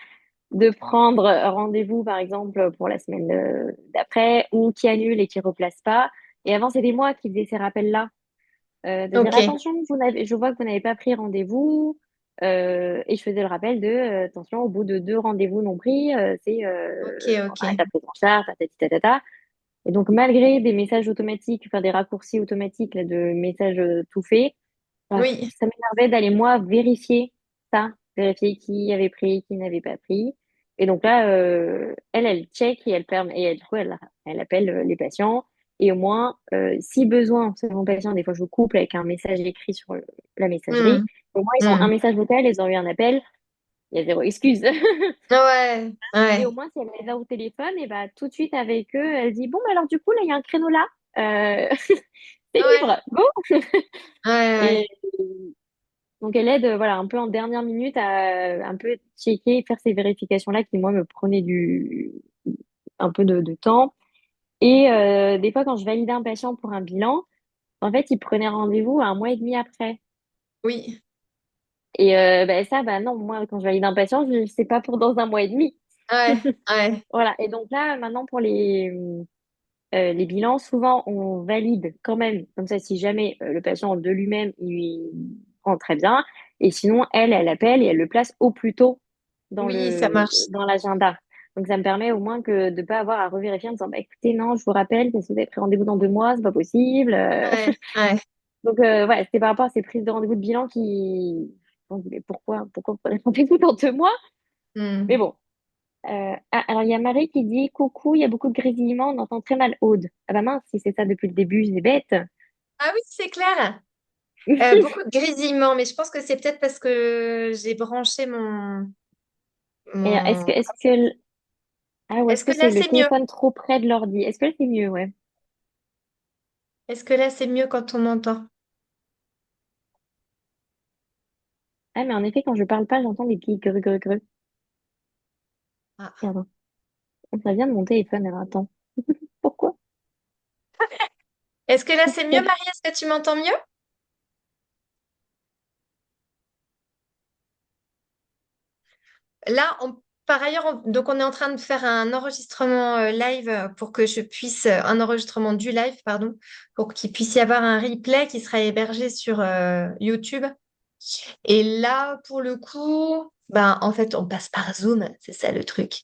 de prendre rendez-vous, par exemple, pour la semaine d'après, ou qui annulent et qui replacent pas. Et avant, c'était moi qui faisais ces rappels-là, de dire Ok, attention, je vois que vous n'avez pas pris rendez-vous. Et je faisais le rappel de attention, au bout de 2 rendez-vous non pris, c'est ok, on ok. arrête la prise en charge, tatati, tatata. Et donc, malgré des messages automatiques, enfin des raccourcis automatiques là, de messages tout faits, Oui, ça m'énervait d'aller moi vérifier ça, vérifier qui avait pris, qui n'avait pas pris. Et donc là, elle check et elle permet, et du coup, elle appelle les patients. Et au moins, si besoin, selon le patient, des fois je couple avec un message écrit sur la messagerie. hmm. Au moins, ils ont un Hmm. message vocal, ils ont eu un appel, il y a zéro excuse. Ouais, Et au ouais, moins, si elle les a au téléphone, et bah, tout de suite avec eux, elle dit, bon, bah, alors du coup, là, il y a un créneau là. C'est ouais, libre. Go! ouais, Et ouais. donc, elle aide, voilà, un peu en dernière minute à un peu checker, faire ces vérifications-là qui, moi, me prenaient un peu de temps. Et des fois, quand je validais un patient pour un bilan, en fait, il prenait rendez-vous 1 mois et demi après. Oui, Et bah, ça, bah non, moi, quand je valide un patient, je sais pas pour dans 1 mois et demi. ouais, ouais. Voilà. Et donc là, maintenant, pour les bilans, souvent, on valide quand même. Comme ça, si jamais le patient de lui-même, il prend très bien. Et sinon, elle appelle et elle le place au plus tôt Oui, ça marche. dans l'agenda. Donc, ça me permet au moins que de pas avoir à revérifier en disant, bah, écoutez, non, je vous rappelle, parce que vous avez pris rendez-vous dans 2 mois, c'est pas possible. Ouais, ouais. Donc, ouais, c'était par rapport à ces prises de rendez-vous de bilan qui, on dit, mais pourquoi vous prenez rendez-vous dans 2 mois? Mais Hmm. bon. Alors il y a Marie qui dit coucou, il y a beaucoup de grésillements, on entend très mal Aude. Ah bah mince, si c'est ça depuis le début, c'est bête. Ah oui, c'est clair. Beaucoup de grésillements, mais je pense que c'est peut-être parce que j'ai branché Et est-ce que, mon... est-ce que, ah, ou est-ce Est-ce que que là, c'est le c'est mieux? téléphone trop près de l'ordi? Est-ce que là, c'est mieux, ouais. Est-ce que là, c'est mieux quand on m'entend? Ah, mais en effet, quand je parle pas, j'entends des petits gru gru gru. Ah. Pardon. Ça vient de mon téléphone, alors attends. Pourquoi? Est-ce que là, Qu'est-ce c'est qu'il mieux, y a? Marie? Est-ce que tu m'entends mieux? Là, par ailleurs, donc on est en train de faire un enregistrement live pour que je puisse, un enregistrement du live, pardon, pour qu'il puisse y avoir un replay qui sera hébergé sur YouTube. Et là, pour le coup, ben, en fait, on passe par Zoom, c'est ça le truc.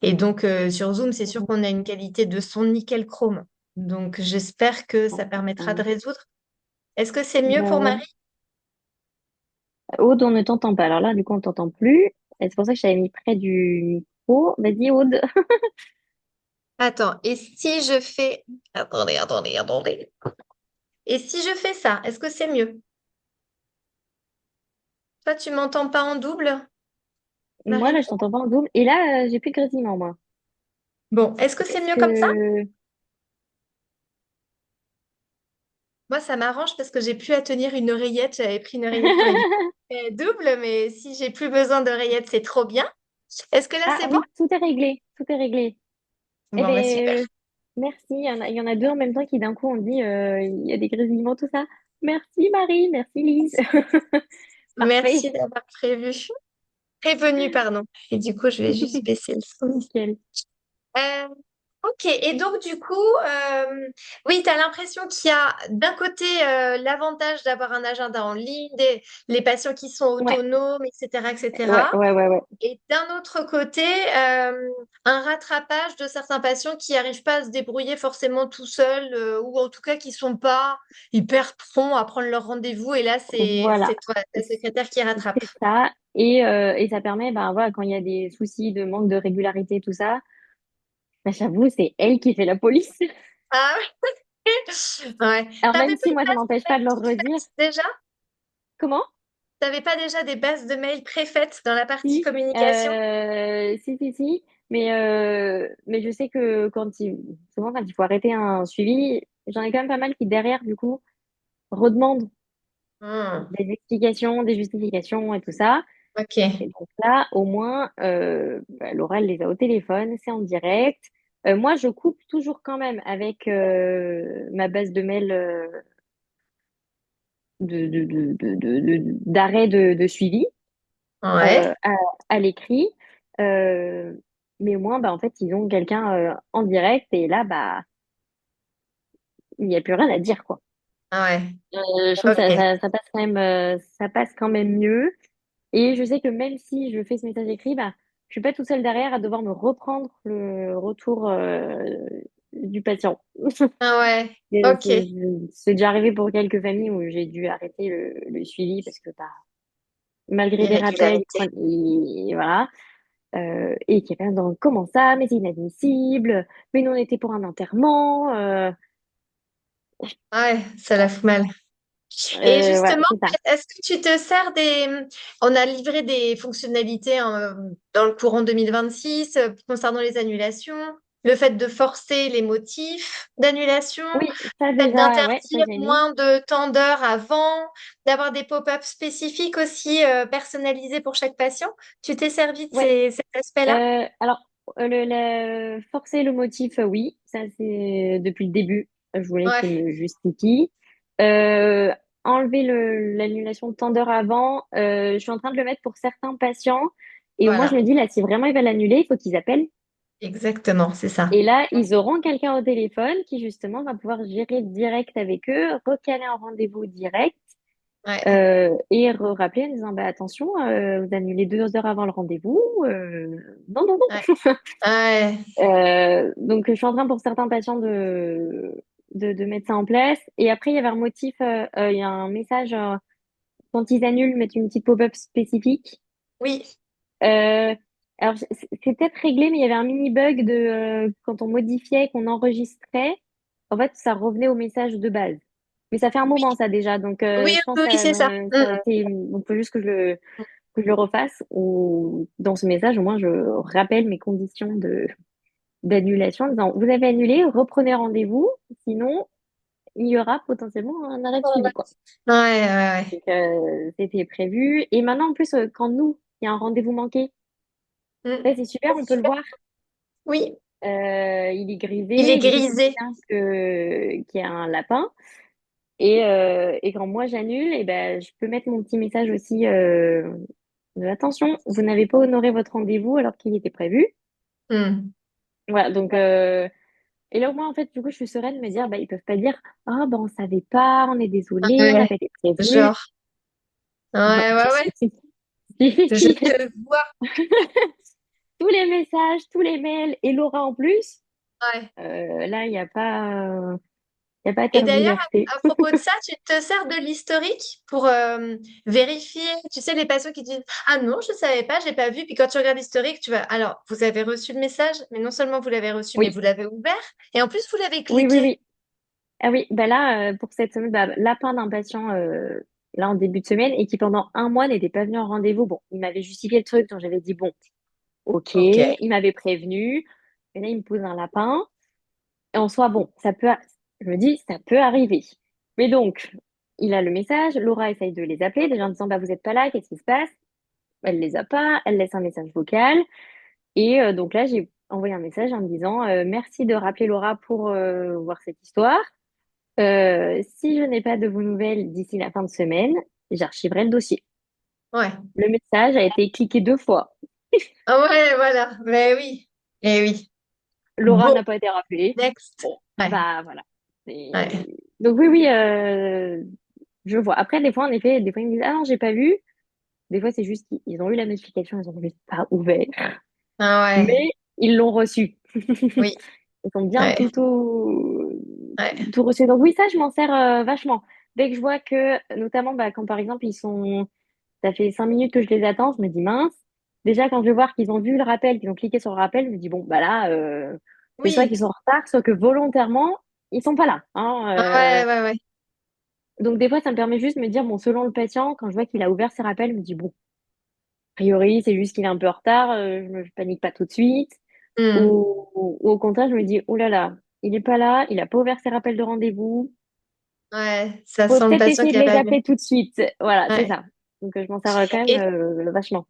Et donc, sur Zoom, c'est sûr qu'on a une qualité de son nickel chrome. Donc, j'espère que ça permettra de résoudre. Est-ce que c'est mieux pour Ouais. Marie? Aude, on ne t'entend pas. Alors là, du coup, on t'entend plus. Et c'est pour ça que je t'avais mis près du micro. Vas-y, Aude. Attends, et si je fais... Attendez. Et si je fais ça, est-ce que c'est mieux? Toi, tu m'entends pas en double, Moi, là, Marine? je t'entends pas en double. Et là, j'ai plus de grésillement, moi. Bon, est-ce que Donc, c'est est-ce mieux comme ça? que... Moi, ça m'arrange parce que j'ai plus à tenir une oreillette. J'avais pris une oreillette pour éduquer double, mais si j'ai plus besoin d'oreillette, c'est trop bien. Est-ce que là, Ah c'est bon? oui, tout est réglé. Tout est réglé. Eh Bon, bah super. ben, merci. Il y en a deux en même temps qui d'un coup ont dit il y a des grésillements, tout ça. Merci Marie, merci Lise. Parfait. Merci d'avoir prévenu, pardon. Et du coup, je vais juste baisser le son. Nickel. Euh, ok, et donc du coup, oui, tu as l'impression qu'il y a d'un côté l'avantage d'avoir un agenda en ligne, les patients qui sont Ouais, autonomes, etc., ouais, etc. ouais, ouais, ouais. Et d'un autre côté, un rattrapage de certains patients qui n'arrivent pas à se débrouiller forcément tout seuls, ou en tout cas qui sont pas hyper prompts à prendre leur rendez-vous. Et là, c'est Voilà, toi, ta secrétaire qui rattrape. c'est ça. Et ça permet, ben voilà, quand il y a des soucis de manque de régularité, tout ça, ben, j'avoue, c'est elle qui fait la police. Ah oui, ouais. Alors même T'avais pas si une moi, je base de m'empêche pas mail de leur toute redire. faite déjà? Comment? T'avais pas déjà des bases de mail préfaites dans la partie Si, communication? si. Mais je sais que souvent quand il faut arrêter un suivi, j'en ai quand même pas mal qui derrière, du coup, redemandent Hmm, des explications, des justifications et tout ça. Et ok. donc là, au moins, bah, Laura, elle les a au téléphone, c'est en direct. Moi, je coupe toujours quand même avec ma base de mail d'arrêt de suivi Ouais. à l'écrit. Euh, mais au moins, bah, en fait, ils ont quelqu'un en direct et là, bah, il n'y a plus rien à dire, quoi. Ouais. Je trouve que Ok. ça passe quand même, ça passe quand même mieux. Et je sais que même si je fais ce message écrit, bah, je suis pas tout seul derrière à devoir me reprendre le retour du patient. Ah ouais. Et Ok. c'est déjà arrivé pour quelques familles où j'ai dû arrêter le suivi parce que bah, malgré des rappels, Irrégularité. voilà. Et qui est dans comment ça, mais c'est inadmissible, mais nous on était pour un enterrement. Ouais, ça la fout mal. Et Voilà, justement, c'est ça. est-ce que tu te sers des... On a livré des fonctionnalités dans le courant 2026 concernant les annulations, le fait de forcer les motifs d'annulation, Oui, ça le fait déjà, ouais, ça d'interdire j'ai mis. moins de temps d'heure avant, d'avoir des pop-ups spécifiques aussi personnalisés pour chaque patient. Tu t'es servi de Ouais. cet aspect-là? Alors, forcer le motif, oui, ça c'est depuis le début. Je voulais qu'il Ouais, me justifie. Euh, Enlever l'annulation de temps d'heure avant, je suis en train de le mettre pour certains patients. Et moi, je voilà, me dis, là, si vraiment ils veulent l'annuler, il faut qu'ils appellent. exactement, c'est ça. Et là, ils auront quelqu'un au téléphone qui, justement, va pouvoir gérer direct avec eux, recaler un rendez-vous direct Ouais, et rappeler en disant, bah, attention, vous annulez 2 heures avant le rendez-vous. Non, non, ouais, non. ouais, Donc, je suis en train pour certains patients de mettre ça en place. Et après, il y avait un motif, il y a un message quand ils annulent, mettre une petite pop-up spécifique. oui, Euh, Alors, c'est peut-être réglé, mais il y avait un mini bug de quand on modifiait, qu'on enregistrait, en fait, ça revenait au message de base. Mais ça fait un moment, ça déjà, donc Oui, je pense oui, que oui, c'est ça. ça a été. Donc, faut juste que je le refasse ou dans ce message, au moins, je rappelle mes conditions d'annulation en disant, vous avez annulé, reprenez rendez-vous, sinon, il y aura potentiellement un arrêt de suivi, quoi. Ouais, ouais, ouais. Donc, c'était prévu. Et maintenant, en plus, quand nous, il y a un rendez-vous manqué, Mm. ça, c'est super, on peut le voir. Oui, Il est il est grisé, du coup, c'est grisé. bien qu'il y a un lapin. Et quand moi j'annule, et ben, je peux mettre mon petit message aussi de attention, vous n'avez pas honoré votre rendez-vous alors qu'il était prévu. Mm. Voilà, donc et là au moins en fait du coup je suis sereine de me dire bah ils peuvent pas dire ah ben on savait pas, on est désolé, on n'a Ouais, pas été prévenu. genre. Ouais, Ouais, ouais, ouais. Je si, te vois. tous les messages, tous les mails et Laura en plus, Ouais. là il y a pas à Et d'ailleurs, tergiverser. à propos de ça, tu te sers de l'historique pour vérifier, tu sais, les patients qui disent, ah non, je ne savais pas, j'ai pas vu. Puis quand tu regardes l'historique, tu vas, alors, vous avez reçu le message, mais non seulement vous l'avez reçu, mais Oui, vous l'avez ouvert, et en plus, vous l'avez oui, oui, cliqué. oui. Ah oui, bah là, pour cette semaine, bah, lapin d'un patient là en début de semaine et qui pendant un mois n'était pas venu en rendez-vous. Bon, il m'avait justifié le truc, donc j'avais dit bon, ok, Ok. il m'avait prévenu. Et là, il me pose un lapin. Et en soi, bon, je me dis, ça peut arriver. Mais donc, il a le message, Laura essaye de les appeler, déjà en disant, bah vous êtes pas là, qu'est-ce qui se passe? Elle les a pas, elle laisse un message vocal. Et donc là, j'ai envoyé un message en me disant, merci de rappeler Laura pour voir cette histoire. Si je n'ai pas de vos nouvelles d'ici la fin de semaine, j'archiverai le dossier. Ouais. Le message a été cliqué 2 fois. Ah ouais, voilà. Mais oui. Eh oui. Laura Bon, n'a pas été rappelée. next. Bon, Ouais. bah voilà. Ouais. Donc oui, oui, je vois. Après, des fois, en effet, des fois, ils me disent, ah non, j'ai pas vu. Des fois, c'est juste qu'ils ont eu la notification, ils ont juste pas ouvert. Ah ouais. Mais ils l'ont reçu. Oui. Ils ont bien Ouais. tout, Ouais. tout reçu. Donc oui, ça, je m'en sers vachement. Dès que je vois que, notamment, bah, quand par exemple, ça fait 5 minutes que je les attends, je me dis mince. Déjà, quand je vais voir qu'ils ont vu le rappel, qu'ils ont cliqué sur le rappel, je me dis bon, bah là, c'est soit Oui. qu'ils sont en retard, soit que volontairement, ils sont pas là, hein. Ouais, ouais, ouais. Donc des fois, ça me permet juste de me dire, bon, selon le patient, quand je vois qu'il a ouvert ses rappels, je me dis bon, a priori, c'est juste qu'il est un peu en retard, je panique pas tout de suite. Hmm. Ou au contraire, je me dis, oh là là, il est pas là, il a pas ouvert ses rappels de rendez-vous. Ouais. Ça Faut sent le peut-être patient essayer qui de a les pas vu. appeler tout de suite. Voilà, c'est Ouais. ça. Donc je m'en sers quand même Et vachement.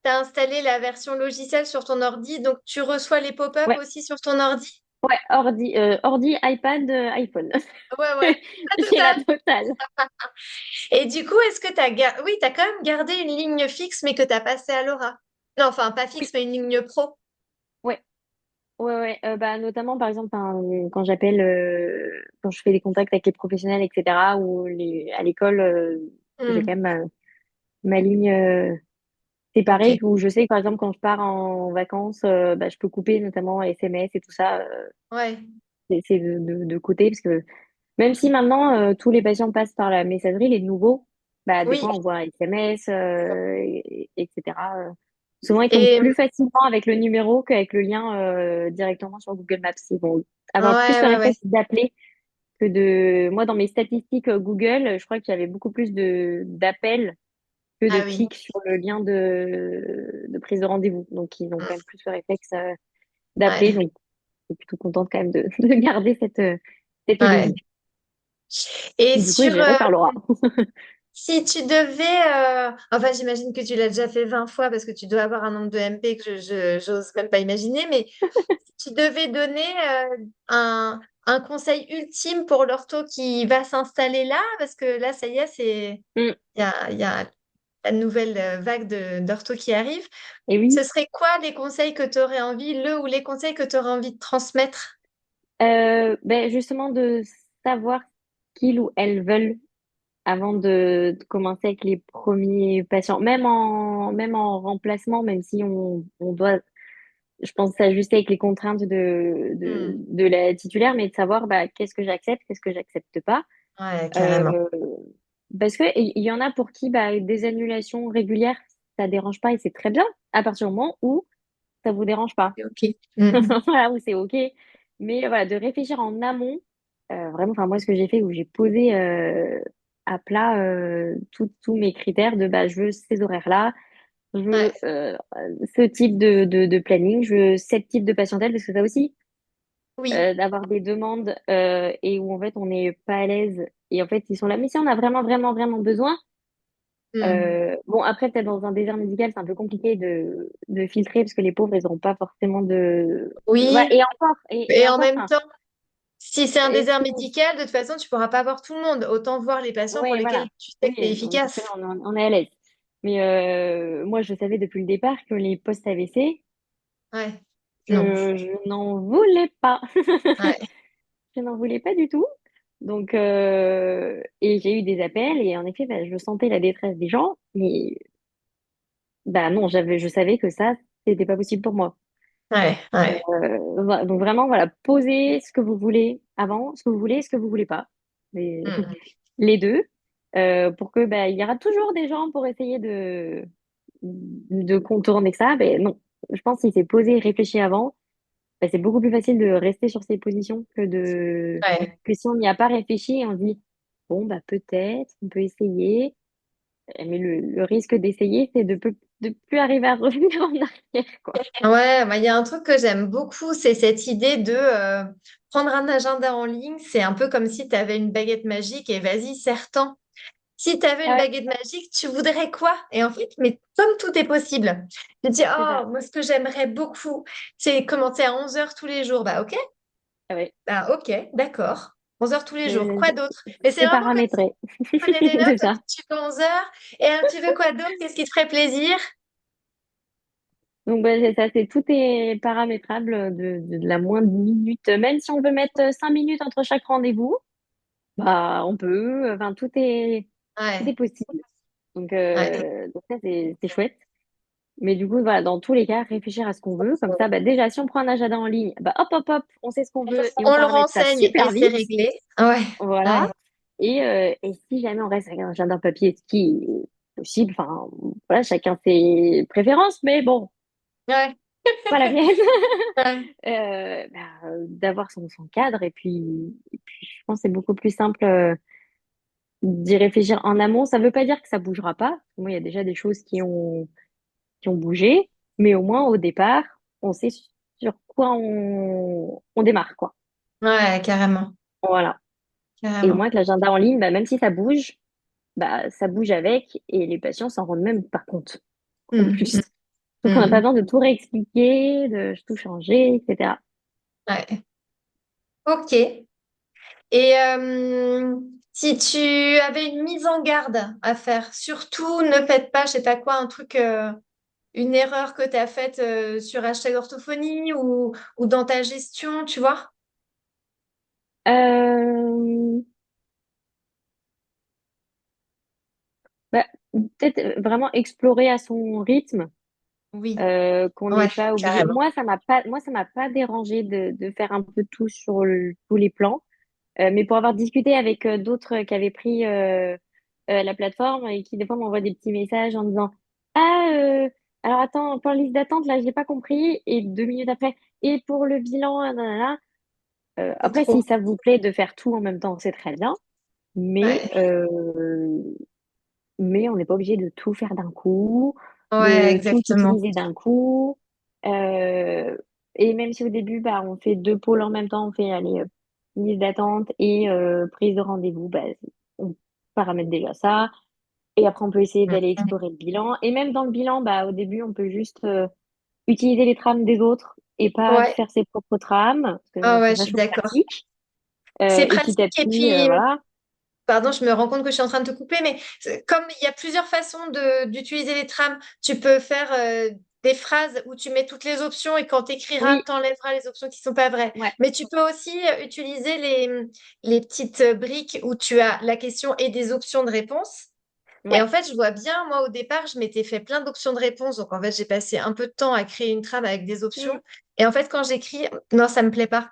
tu as installé la version logicielle sur ton ordi, donc tu reçois les pop-up Ouais. aussi sur ton ordi? Ouais, ordi, iPad, iPhone. Ouais, ouais. Ah, tout J'ai la ça. totale. Et du coup, est-ce que tu as, oui, t'as quand même gardé une ligne fixe, mais que tu as passée à Laura? Non, enfin, pas fixe, Oui, mais une ligne pro. ouais, ouais, ouais. Bah, notamment, par exemple, quand j'appelle, quand je fais des contacts avec les professionnels, etc., ou à l'école, j'ai quand Hmm. même ma ligne Ok. séparée, où je sais que, par exemple, quand je pars en vacances, bah, je peux couper notamment SMS et tout ça. Ouais. C'est de côté, parce que même si maintenant, tous les patients passent par la messagerie, les nouveaux, bah, des Oui. fois, on voit SMS, etc. Souvent, ils tombent Et plus facilement avec le numéro qu'avec le lien directement sur Google Maps. Ils vont avoir plus ouais, le ouais, ouais. réflexe d'appeler que de... Moi, dans mes statistiques Google, je crois que j'avais beaucoup plus d'appels que de Ah oui. clics sur le lien de prise de rendez-vous. Donc, ils ont quand même Hmm. plus le réflexe d'appeler. Ouais. Donc, je suis plutôt contente quand même de garder cette Ouais. ligne Et qui, du coup, est sur, gérée par Laura. si tu devais, enfin, j'imagine que tu l'as déjà fait 20 fois parce que tu dois avoir un nombre de MP que j'ose même pas imaginer, mais si tu devais donner un conseil ultime pour l'ortho qui va s'installer là, parce que là, ça y est, Mm. il y a la nouvelle vague d'ortho qui arrive. Et Ce oui, serait quoi les conseils que tu aurais envie, le ou les conseils que tu aurais envie de transmettre? ben justement de savoir qu'ils ou elles veulent avant de commencer avec les premiers patients, même en remplacement, même si on doit, je pense, s'ajuster avec les contraintes Hmm. de la titulaire, mais de savoir bah, qu'est-ce que j'accepte, qu'est-ce que j'accepte pas. Ouais, carrément. Euh, Parce que il y en a pour qui bah, des annulations régulières, ça dérange pas et c'est très bien à partir du moment où ça vous dérange pas. Ok. Mm. Voilà, où c'est OK. Mais voilà, de réfléchir en amont, vraiment, enfin, moi, ce que j'ai fait, où j'ai posé à plat tous mes critères de bah, je veux ces horaires-là, je veux Ouais. ce type de planning, je veux ce type de patientèle, parce que ça aussi, Oui. d'avoir des demandes et où en fait on n'est pas à l'aise et en fait ils sont là, mais si on a vraiment, vraiment, vraiment besoin. Mm. Bon, après, peut-être dans un désert médical, c'est un peu compliqué de filtrer parce que les pauvres, ils n'auront pas forcément de. Voilà, Oui. et encore, et Et en encore, même enfin, temps, si c'est un est-ce désert que. médical, de toute façon, tu pourras pas voir tout le monde. Autant voir les patients pour Oui, lesquels voilà. tu sais Oui, que c'est donc parce que là, efficace. on est à l'aise. Mais moi, je savais depuis le départ que les postes AVC, Ouais. Non. je n'en voulais pas. Ouais. Je n'en voulais pas du tout. Donc, et j'ai eu des appels et en effet, bah, je sentais la détresse des gens, mais bah non, je savais que ça, c'était pas possible pour moi. Ouais. Ouais. Donc vraiment, voilà, posez ce que vous voulez avant, ce que vous voulez, ce que vous voulez pas, les, Mm. les deux, pour que bah, il y aura toujours des gens pour essayer de contourner ça. Mais non, je pense que si c'est posé et réfléchi avant, bah, c'est beaucoup plus facile de rester sur ses positions Ouais. que si on n'y a pas réfléchi et on se dit bon bah peut-être, on peut essayer, mais le risque d'essayer, c'est de plus arriver à revenir en arrière, quoi. Ouais, il y a un truc que j'aime beaucoup, c'est cette idée de prendre un agenda en ligne. C'est un peu comme si tu avais une baguette magique et vas-y, serre-t'en. Si tu avais Ah une ouais, baguette magique, tu voudrais quoi? Et en fait, mais comme tout est possible, tu te dis, c'est ça. oh, moi, ce que j'aimerais beaucoup, c'est commencer à 11 heures tous les jours. Ah ouais. Bah, ok, d'accord. 11 heures tous les jours. Euh, Quoi d'autre? Mais c'est C'est vraiment comme si paramétré. tu prenais des C'est notes, ça. tu fais 11 heures, et un petit peu quoi d'autre? Qu'est-ce qui te ferait plaisir? Donc, c'est ça, tout est paramétrable de la moindre minute. Même si on veut mettre 5 minutes entre chaque rendez-vous, bah, on peut. Enfin, tout est Ouais, possible. ouais. Donc ça, c'est chouette. Mais du coup, voilà, dans tous les cas, réfléchir à ce qu'on veut. Comme ça, bah, déjà, si on prend un agenda en ligne, bah, hop, hop, hop, on sait ce qu'on veut et on On le paramètre ça renseigne et super c'est vite. réglé. Ouais, Voilà. ouais, Et si jamais on reste avec un agenda papier, ce qui est possible, enfin, voilà, chacun ses préférences, mais bon, ouais, pas la mienne. ouais. D'avoir son cadre et puis je pense que c'est beaucoup plus simple d'y réfléchir en amont. Ça veut pas dire que ça bougera pas. Parce que moi, il y a déjà des choses qui ont bougé, mais au moins au départ, on sait sur quoi on démarre, quoi. Ouais, carrément, Voilà. Et au moins carrément. avec l'agenda en ligne, bah, même si ça bouge, bah, ça bouge avec et les patients s'en rendent même pas compte en Mm, plus. mm, Donc on n'a pas mm. besoin de tout réexpliquer, de tout changer, etc. Ouais. Ok. Et si tu avais une mise en garde à faire, surtout ne faites pas, je sais pas quoi, un truc, une erreur que tu as faite sur hashtag orthophonie ou dans ta gestion, tu vois? Euh, Bah, peut-être vraiment explorer à son rythme, Oui, qu'on ouais, n'est pas obligé. carrément. Moi, ça m'a pas dérangé de faire un peu tout sur tous les plans. Mais pour avoir discuté avec d'autres qui avaient pris la plateforme et qui des fois m'envoient des petits messages en disant ah alors attends pour la liste d'attente là j'ai pas compris et 2 minutes après et pour le bilan nanana. C'est Après si trop. ça vous plaît de faire tout en même temps c'est très bien mais Ouais, euh, mais on n'est pas obligé de tout faire d'un coup, ouais, de tout exactement. utiliser d'un coup. Euh, et même si au début, bah, on fait deux pôles en même temps, on fait allez, liste d'attente et prise de rendez-vous, bah, on paramètre déjà ça. Et après, on peut essayer d'aller Mhm. explorer le bilan. Et même dans le bilan, bah, au début, on peut juste utiliser les trames des autres et pas Ouais, faire ses propres trames, parce que ah ouais, c'est je suis vachement d'accord. pratique. C'est Et petit à pratique et petit, puis voilà. pardon, je me rends compte que je suis en train de te couper, mais comme il y a plusieurs façons d'utiliser les trames, tu peux faire des phrases où tu mets toutes les options et quand tu écriras, Oui, tu enlèveras les options qui ne sont pas vraies. ouais, Mais tu peux aussi utiliser les petites briques où tu as la question et des options de réponse. Et ouais. en fait, je vois bien, moi au départ, je m'étais fait plein d'options de réponse. Donc en fait, j'ai passé un peu de temps à créer une trame avec des Mm, options. Et en fait, quand j'écris, non, ça me plaît pas.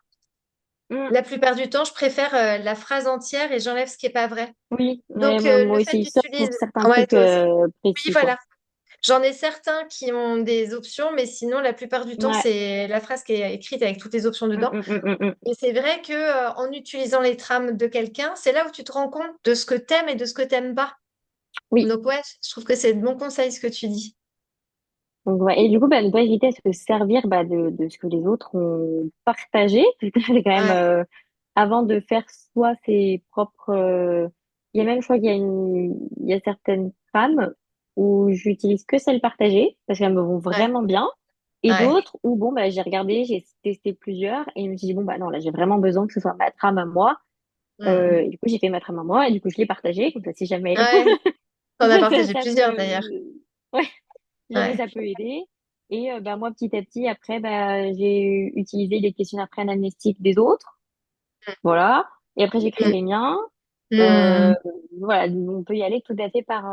mm. La plupart du temps, je préfère la phrase entière et j'enlève ce qui est pas vrai. Oui, Donc, moi le fait aussi, sauf d'utiliser... pour certains Ouais, trucs toi aussi. Oui, précis, quoi. voilà. J'en ai certains qui ont des options, mais sinon, la plupart du temps, Ouais. c'est la phrase qui est écrite avec toutes les options Mm, dedans. mm, mm, mm, mm. Et c'est vrai que en utilisant les trames de quelqu'un, c'est là où tu te rends compte de ce que t'aimes et de ce que t'aimes pas. Oui. Donc ouais, je trouve que c'est de bons conseils ce que tu dis. Donc, ouais. Et du coup, bah, ne pas hésiter à se servir bah, de ce que les autres ont partagé. Parce que c'est quand même, Ouais, avant de faire soit ses propres... Il y a même, je crois qu'il y a il y a certaines femmes où j'utilise que celles partagées, parce qu'elles me vont ouais, vraiment bien. Et ouais. d'autres où, bon, bah, j'ai regardé, j'ai testé plusieurs, et je me suis dit, bon, bah non, là, j'ai vraiment besoin que ce soit ma trame à moi. Hmm. Et du coup, j'ai fait ma trame à moi, et du coup, je l'ai partagée, comme ça, si jamais... Ouais, t'en as partagé ça plusieurs d'ailleurs. peut... Ouais, si jamais Ouais. ça peut aider. Et bah, moi, petit à petit, après, bah, j'ai utilisé les questionnaires pré-anamnestiques des autres. Voilà. Et après, j'ai créé Hmm. les miens. Euh, Hmm. voilà, on peut y aller tout à fait par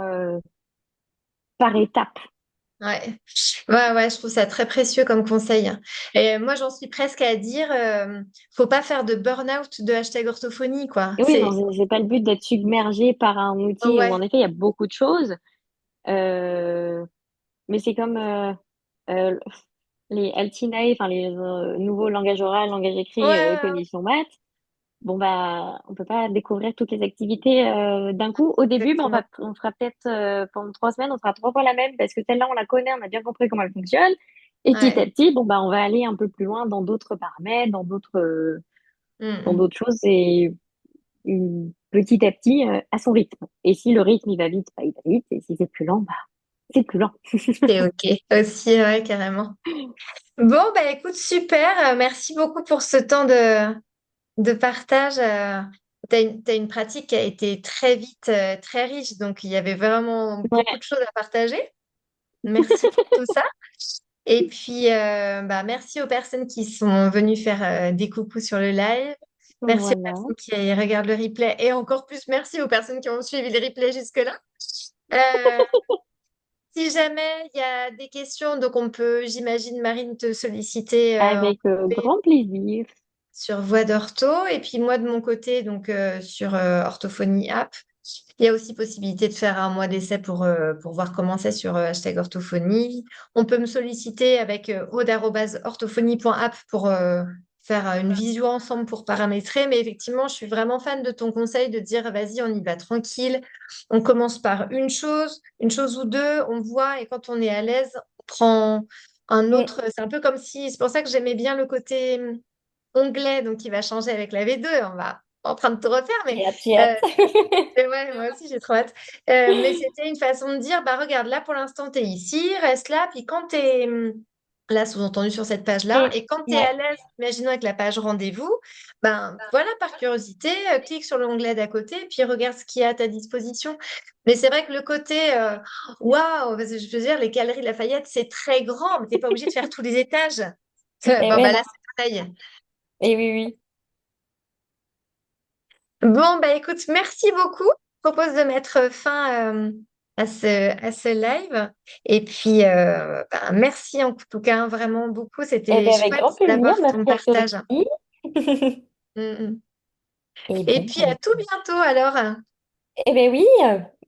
étapes. Ouais. Ouais, ouais, je trouve ça très précieux comme conseil. Et moi, j'en suis presque à dire, faut pas faire de burn-out de hashtag orthophonie, quoi. Et oui, non, c'est pas le but d'être submergé par un outil où, Ouais, en effet, il y a beaucoup de choses. Euh, mais c'est comme euh, les Altinae, enfin, les nouveaux langages oral, langage ouais, écrit, ouais, ouais. cognition maths. Bon, bah, on peut pas découvrir toutes les activités d'un coup. Au début, bah, Exactement. on fera peut-être pendant 3 semaines, on fera 3 fois la même parce que celle-là, on la connaît, on a bien compris comment elle fonctionne. Et petit à Ouais. petit, bon, bah, on va aller un peu plus loin dans d'autres paramètres, dans Hmm. d'autres choses et petit à petit à son rythme. Et si le rythme il va vite, bah, il va vite. Et si c'est plus lent, bah, c'est plus lent. C'est OK aussi, ouais, carrément. Bon, bah écoute, super. Merci beaucoup pour ce temps de partage. T'as une pratique qui a été très vite, très riche, donc il y avait vraiment beaucoup Ouais, de choses à partager. Merci pour tout ça. Et puis, bah, merci aux personnes qui sont venues faire des coucous sur le live. Merci aux voilà. personnes qui regardent le replay. Et encore plus, merci aux personnes qui ont suivi le replay jusque-là. Euh, Si jamais il y a des questions, donc on peut, j'imagine, Marine, te solliciter en Avec privé grand plaisir. sur Voix d'Ortho. Et puis moi, de mon côté, donc sur Orthophonie App. Il y a aussi possibilité de faire un mois d'essai pour voir comment c'est sur hashtag orthophonie. On peut me solliciter avec aude@orthophonie.app pour faire une visio ensemble pour paramétrer. Mais effectivement, je suis vraiment fan de ton conseil de dire, vas-y, on y va tranquille. On commence par une chose ou deux, on voit et quand on est à l'aise, on prend un Mm. autre. C'est un peu comme si, c'est pour ça que j'aimais bien le côté onglet, donc qui va changer avec la V2. On va en train de tout refaire, mais J'ai euh, hâte. et ouais, moi aussi, j'ai trop hâte. Mais c'était une façon de dire, bah regarde, là pour l'instant, tu es ici, reste là, puis quand tu es là, sous-entendu sur cette page-là, Mm. et quand tu es Ouais. à l'aise, imaginons avec la page rendez-vous, ben voilà, par curiosité, clique sur l'onglet d'à côté, puis regarde ce qu'il y a à ta disposition. Mais c'est vrai que le côté, waouh, parce que je veux dire, les Galeries Lafayette, c'est très grand, mais tu n'es pas obligé de faire tous les étages. Et Bon, ouais, bah non. là, c'est pareil. Et oui, oui. Bon, bah écoute, merci beaucoup. Je propose de mettre fin à ce live. Et puis, bah, merci en tout cas vraiment beaucoup. Eh C'était bien, avec chouette grand plaisir. d'avoir Merci ton à toi partage. aussi. Mm, mm. Et Et bon, puis, à tout bientôt alors. eh bien oui,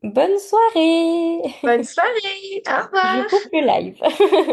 bonne soirée. Bonne soirée. Au Je revoir. coupe le live.